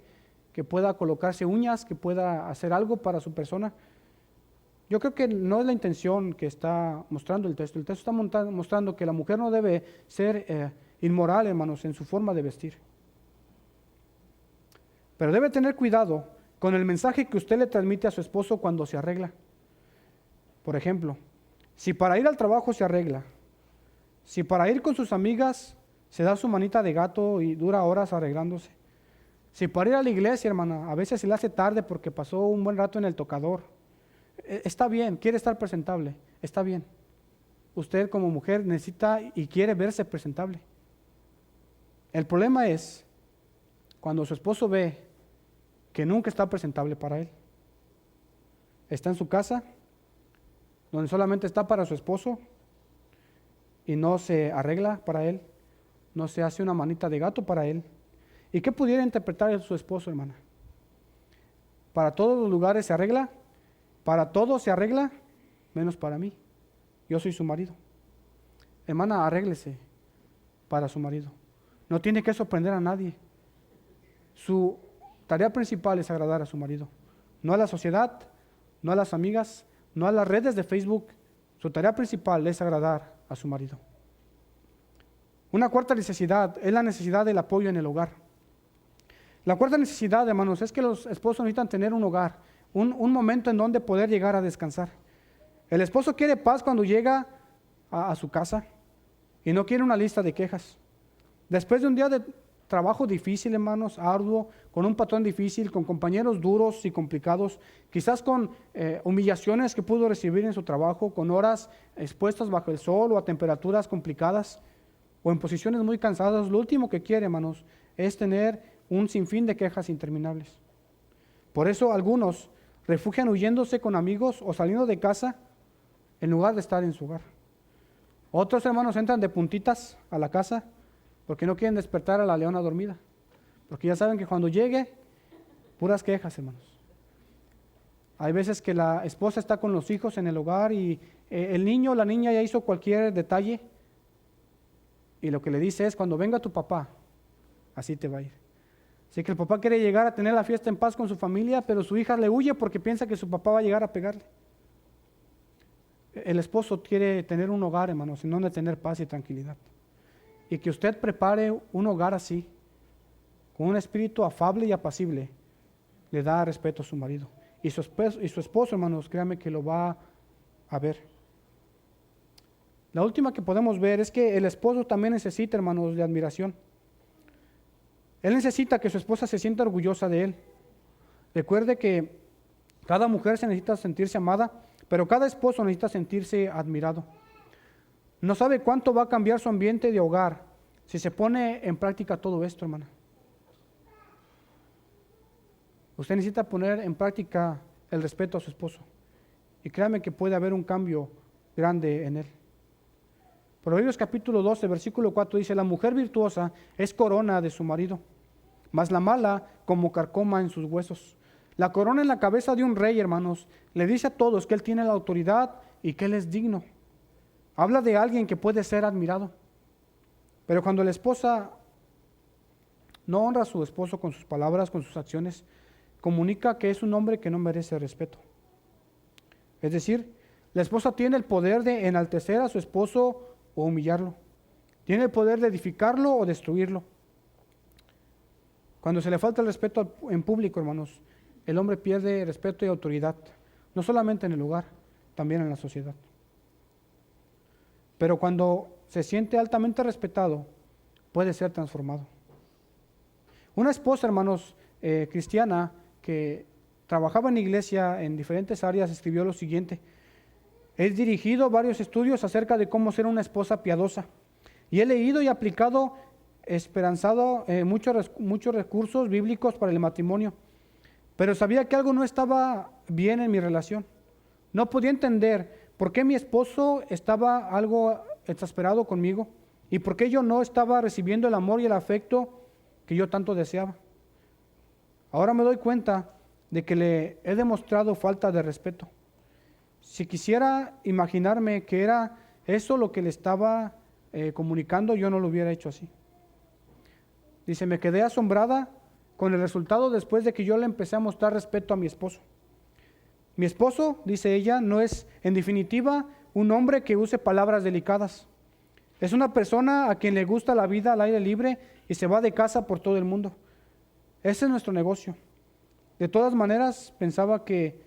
que pueda colocarse uñas, que pueda hacer algo para su persona. Yo creo que no es la intención que está mostrando el texto. El texto está mostrando que la mujer no debe ser inmoral, hermanos, en su forma de vestir. Pero debe tener cuidado con el mensaje que usted le transmite a su esposo cuando se arregla. Por ejemplo, si para ir al trabajo se arregla, si para ir con sus amigas se da su manita de gato y dura horas arreglándose, si para ir a la iglesia, hermana, a veces se le hace tarde porque pasó un buen rato en el tocador, está bien, quiere estar presentable, está bien. Usted como mujer necesita y quiere verse presentable. El problema es cuando su esposo ve que nunca está presentable para él. Está en su casa, donde solamente está para su esposo y no se arregla para él, no se hace una manita de gato para él. ¿Y qué pudiera interpretar su esposo, hermana? Para todos los lugares se arregla, para todos se arregla, menos para mí. Yo soy su marido. Hermana, arréglese para su marido. No tiene que sorprender a nadie. Su tarea principal es agradar a su marido, no a la sociedad, no a las amigas, no a las redes de Facebook. Su tarea principal es agradar a su marido. Una cuarta necesidad es la necesidad del apoyo en el hogar. La cuarta necesidad, hermanos, es que los esposos necesitan tener un hogar, un momento en donde poder llegar a descansar. El esposo quiere paz cuando llega a su casa y no quiere una lista de quejas. Después de un día de trabajo difícil, hermanos, arduo, con un patrón difícil, con compañeros duros y complicados, quizás con humillaciones que pudo recibir en su trabajo, con horas expuestas bajo el sol o a temperaturas complicadas o en posiciones muy cansadas, lo último que quiere, hermanos, es tener un sinfín de quejas interminables. Por eso algunos refugian huyéndose con amigos o saliendo de casa en lugar de estar en su hogar. Otros, hermanos, entran de puntitas a la casa porque no quieren despertar a la leona dormida, porque ya saben que cuando llegue, puras quejas, hermanos. Hay veces que la esposa está con los hijos en el hogar y el niño o la niña ya hizo cualquier detalle y lo que le dice es: cuando venga tu papá, así te va a ir. Así que el papá quiere llegar a tener la fiesta en paz con su familia, pero su hija le huye porque piensa que su papá va a llegar a pegarle. El esposo quiere tener un hogar, hermanos, en donde tener paz y tranquilidad. Y que usted prepare un hogar así, con un espíritu afable y apacible, le da respeto a su marido. Y su esposo, hermanos, créanme que lo va a ver. La última que podemos ver es que el esposo también necesita, hermanos, de admiración. Él necesita que su esposa se sienta orgullosa de él. Recuerde que cada mujer se necesita sentirse amada, pero cada esposo necesita sentirse admirado. No sabe cuánto va a cambiar su ambiente de hogar si se pone en práctica todo esto, hermana. Usted necesita poner en práctica el respeto a su esposo. Y créame que puede haber un cambio grande en él. Proverbios capítulo 12, versículo 4 dice: la mujer virtuosa es corona de su marido, mas la mala como carcoma en sus huesos. La corona en la cabeza de un rey, hermanos, le dice a todos que él tiene la autoridad y que él es digno. Habla de alguien que puede ser admirado. Pero cuando la esposa no honra a su esposo con sus palabras, con sus acciones, comunica que es un hombre que no merece respeto. Es decir, la esposa tiene el poder de enaltecer a su esposo o humillarlo. Tiene el poder de edificarlo o destruirlo. Cuando se le falta el respeto en público, hermanos, el hombre pierde respeto y autoridad, no solamente en el hogar, también en la sociedad. Pero cuando se siente altamente respetado, puede ser transformado. Una esposa, hermanos, cristiana, que trabajaba en la iglesia en diferentes áreas, escribió lo siguiente: he dirigido varios estudios acerca de cómo ser una esposa piadosa y he leído y aplicado esperanzado muchos recursos bíblicos para el matrimonio, pero sabía que algo no estaba bien en mi relación. No podía entender por qué mi esposo estaba algo exasperado conmigo y por qué yo no estaba recibiendo el amor y el afecto que yo tanto deseaba. Ahora me doy cuenta de que le he demostrado falta de respeto. Si quisiera imaginarme que era eso lo que le estaba comunicando, yo no lo hubiera hecho así. Dice, me quedé asombrada con el resultado después de que yo le empecé a mostrar respeto a mi esposo. Mi esposo, dice ella, no es en definitiva un hombre que use palabras delicadas. Es una persona a quien le gusta la vida al aire libre y se va de casa por todo el mundo. Ese es nuestro negocio. De todas maneras, pensaba que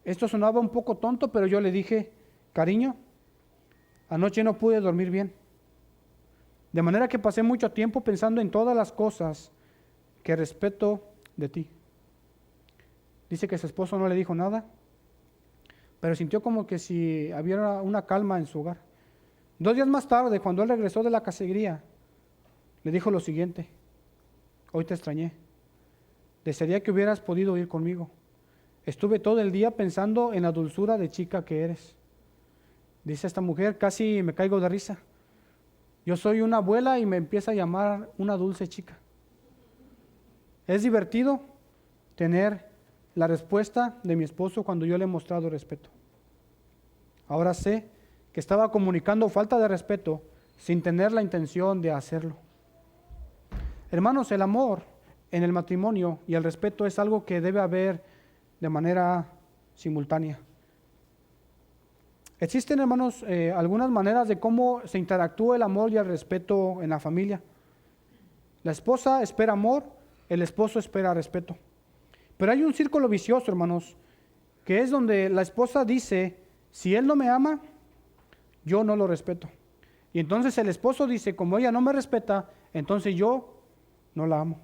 esto sonaba un poco tonto, pero yo le dije, cariño, anoche no pude dormir bien. De manera que pasé mucho tiempo pensando en todas las cosas que respeto de ti. Dice que su esposo no le dijo nada, pero sintió como que si hubiera una calma en su hogar. 2 días más tarde, cuando él regresó de la cacería, le dijo lo siguiente: hoy te extrañé. Desearía que hubieras podido ir conmigo. Estuve todo el día pensando en la dulzura de chica que eres. Dice esta mujer, casi me caigo de risa. Yo soy una abuela y me empieza a llamar una dulce chica. Es divertido tener la respuesta de mi esposo cuando yo le he mostrado respeto. Ahora sé que estaba comunicando falta de respeto sin tener la intención de hacerlo. Hermanos, el amor en el matrimonio y el respeto es algo que debe haber de manera simultánea. Existen, hermanos, algunas maneras de cómo se interactúa el amor y el respeto en la familia. La esposa espera amor, el esposo espera respeto. Pero hay un círculo vicioso, hermanos, que es donde la esposa dice, si él no me ama, yo no lo respeto. Y entonces el esposo dice, como ella no me respeta, entonces yo no la amo.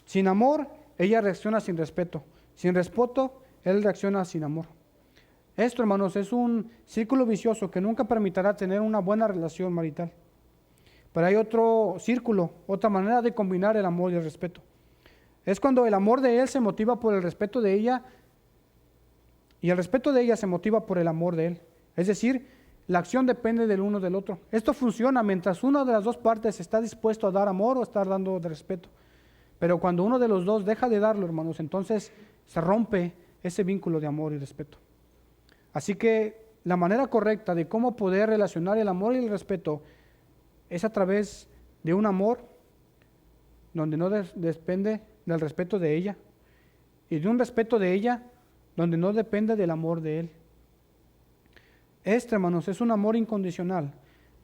Sin amor, ella reacciona sin respeto. Sin respeto, él reacciona sin amor. Esto, hermanos, es un círculo vicioso que nunca permitirá tener una buena relación marital. Pero hay otro círculo, otra manera de combinar el amor y el respeto. Es cuando el amor de él se motiva por el respeto de ella y el respeto de ella se motiva por el amor de él. Es decir, la acción depende del uno del otro. Esto funciona mientras una de las dos partes está dispuesto a dar amor o estar dando de respeto. Pero cuando uno de los dos deja de darlo, hermanos, entonces se rompe ese vínculo de amor y respeto. Así que la manera correcta de cómo poder relacionar el amor y el respeto es a través de un amor donde no depende del respeto de ella y de un respeto de ella donde no depende del amor de él. Este, hermanos, es un amor incondicional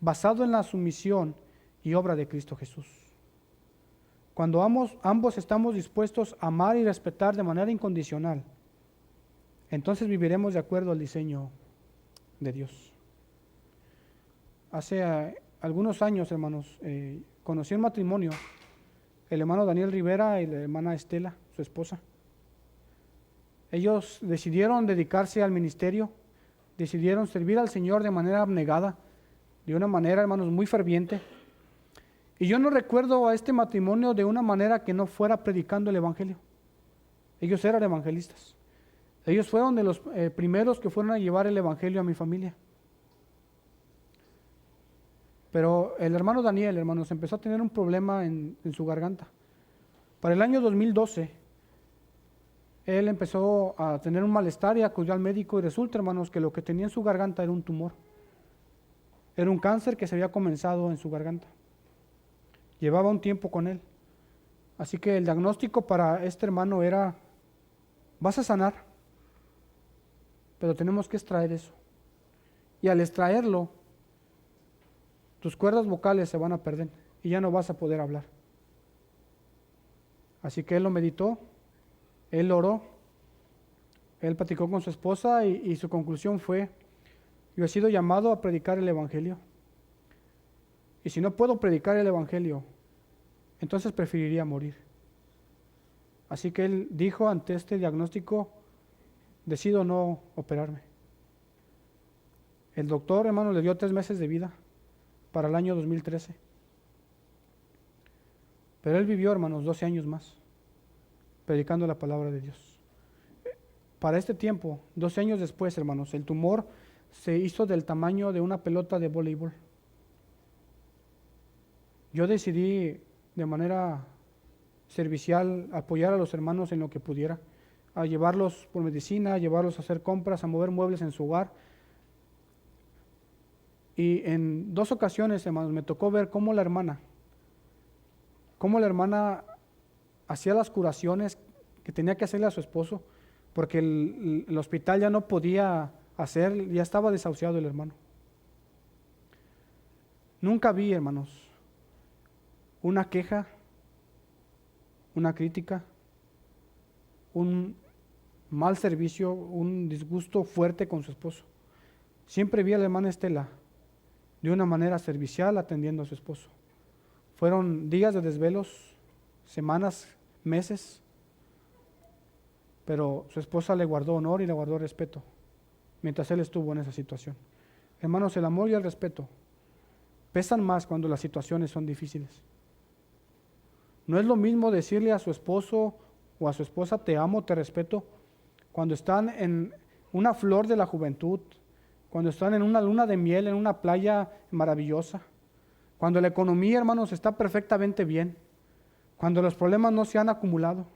basado en la sumisión y obra de Cristo Jesús. Cuando ambos estamos dispuestos a amar y respetar de manera incondicional, entonces viviremos de acuerdo al diseño de Dios. Hace algunos años, hermanos, conocí un matrimonio, el hermano Daniel Rivera y la hermana Estela, su esposa. Ellos decidieron dedicarse al ministerio, decidieron servir al Señor de manera abnegada, de una manera, hermanos, muy ferviente. Y yo no recuerdo a este matrimonio de una manera que no fuera predicando el Evangelio. Ellos eran evangelistas. Ellos fueron de los primeros que fueron a llevar el Evangelio a mi familia. Pero el hermano Daniel, hermanos, empezó a tener un problema en su garganta. Para el año 2012, él empezó a tener un malestar y acudió al médico y resulta, hermanos, que lo que tenía en su garganta era un tumor. Era un cáncer que se había comenzado en su garganta. Llevaba un tiempo con él. Así que el diagnóstico para este hermano era, vas a sanar, pero tenemos que extraer eso. Y al extraerlo, tus cuerdas vocales se van a perder y ya no vas a poder hablar. Así que él lo meditó, él oró, él platicó con su esposa y su conclusión fue, yo he sido llamado a predicar el Evangelio. Y si no puedo predicar el Evangelio, entonces preferiría morir. Así que él dijo ante este diagnóstico, decido no operarme. El doctor, hermano, le dio 3 meses de vida para el año 2013. Pero él vivió, hermanos, 12 años más, predicando la palabra de Dios. Para este tiempo, 12 años después, hermanos, el tumor se hizo del tamaño de una pelota de voleibol. Yo decidí de manera servicial apoyar a los hermanos en lo que pudiera, a llevarlos por medicina, a llevarlos a hacer compras, a mover muebles en su hogar. Y en 2 ocasiones, hermanos, me tocó ver cómo la hermana hacía las curaciones que tenía que hacerle a su esposo, porque el hospital ya no podía hacer, ya estaba desahuciado el hermano. Nunca vi, hermanos, una queja, una crítica, un mal servicio, un disgusto fuerte con su esposo. Siempre vi a la hermana Estela de una manera servicial atendiendo a su esposo. Fueron días de desvelos, semanas, meses, pero su esposa le guardó honor y le guardó respeto mientras él estuvo en esa situación. Hermanos, el amor y el respeto pesan más cuando las situaciones son difíciles. No es lo mismo decirle a su esposo o a su esposa te amo, te respeto, cuando están en una flor de la juventud, cuando están en una luna de miel, en una playa maravillosa, cuando la economía, hermanos, está perfectamente bien, cuando los problemas no se han acumulado.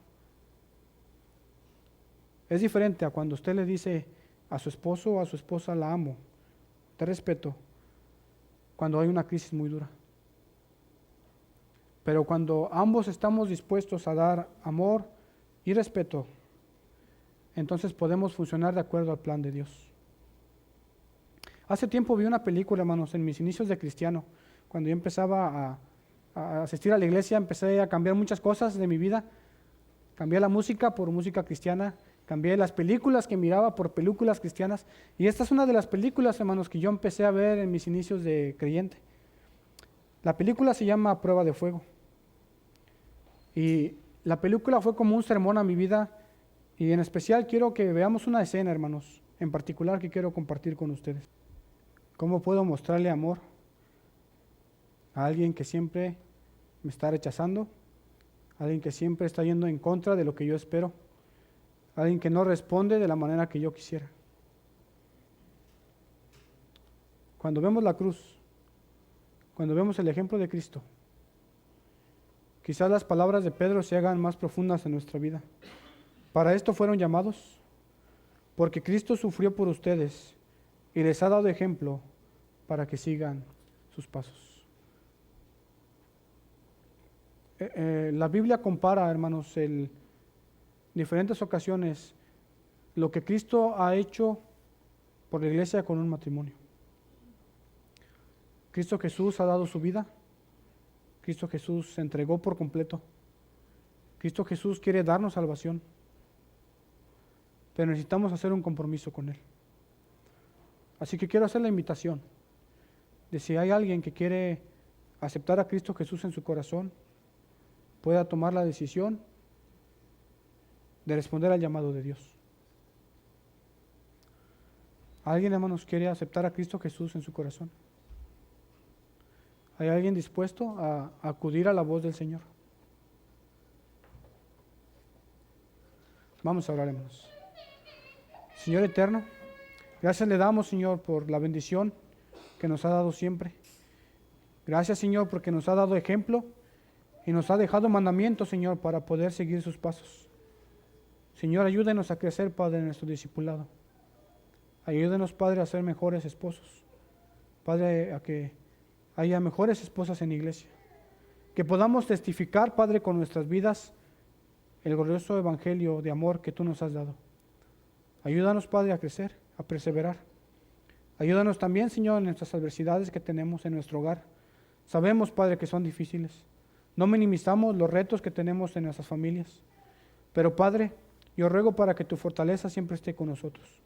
Es diferente a cuando usted le dice a su esposo o a su esposa la amo, te respeto, cuando hay una crisis muy dura. Pero cuando ambos estamos dispuestos a dar amor y respeto, entonces podemos funcionar de acuerdo al plan de Dios. Hace tiempo vi una película, hermanos, en mis inicios de cristiano. Cuando yo empezaba a asistir a la iglesia, empecé a cambiar muchas cosas de mi vida. Cambié la música por música cristiana, cambié las películas que miraba por películas cristianas. Y esta es una de las películas, hermanos, que yo empecé a ver en mis inicios de creyente. La película se llama Prueba de Fuego. Y la película fue como un sermón a mi vida. Y en especial quiero que veamos una escena, hermanos, en particular que quiero compartir con ustedes. ¿Cómo puedo mostrarle amor a alguien que siempre me está rechazando? A alguien que siempre está yendo en contra de lo que yo espero. A alguien que no responde de la manera que yo quisiera. Cuando vemos la cruz, cuando vemos el ejemplo de Cristo, quizás las palabras de Pedro se hagan más profundas en nuestra vida. Para esto fueron llamados, porque Cristo sufrió por ustedes y les ha dado ejemplo para que sigan sus pasos. La Biblia compara, hermanos, en diferentes ocasiones lo que Cristo ha hecho por la iglesia con un matrimonio. Cristo Jesús ha dado su vida. Cristo Jesús se entregó por completo. Cristo Jesús quiere darnos salvación, pero necesitamos hacer un compromiso con Él. Así que quiero hacer la invitación de si hay alguien que quiere aceptar a Cristo Jesús en su corazón, pueda tomar la decisión de responder al llamado de Dios. ¿Alguien, hermanos, quiere aceptar a Cristo Jesús en su corazón? ¿Hay alguien dispuesto a acudir a la voz del Señor? Vamos a orar, hermanos. Señor eterno, gracias le damos, Señor, por la bendición que nos ha dado siempre. Gracias, Señor, porque nos ha dado ejemplo y nos ha dejado mandamientos, Señor, para poder seguir sus pasos. Señor, ayúdenos a crecer, Padre, en nuestro discipulado. Ayúdenos, Padre, a ser mejores esposos. Padre, a que haya mejores esposas en la iglesia. Que podamos testificar, Padre, con nuestras vidas el glorioso evangelio de amor que tú nos has dado. Ayúdanos, Padre, a crecer, a perseverar. Ayúdanos también, Señor, en nuestras adversidades que tenemos en nuestro hogar. Sabemos, Padre, que son difíciles. No minimizamos los retos que tenemos en nuestras familias. Pero, Padre, yo ruego para que tu fortaleza siempre esté con nosotros.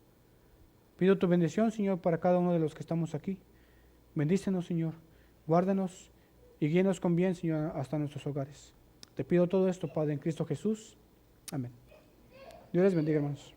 Pido tu bendición, Señor, para cada uno de los que estamos aquí. Bendícenos, Señor. Guárdanos y guíenos con bien, Señor, hasta nuestros hogares. Te pido todo esto, Padre, en Cristo Jesús. Amén. Dios les bendiga, hermanos.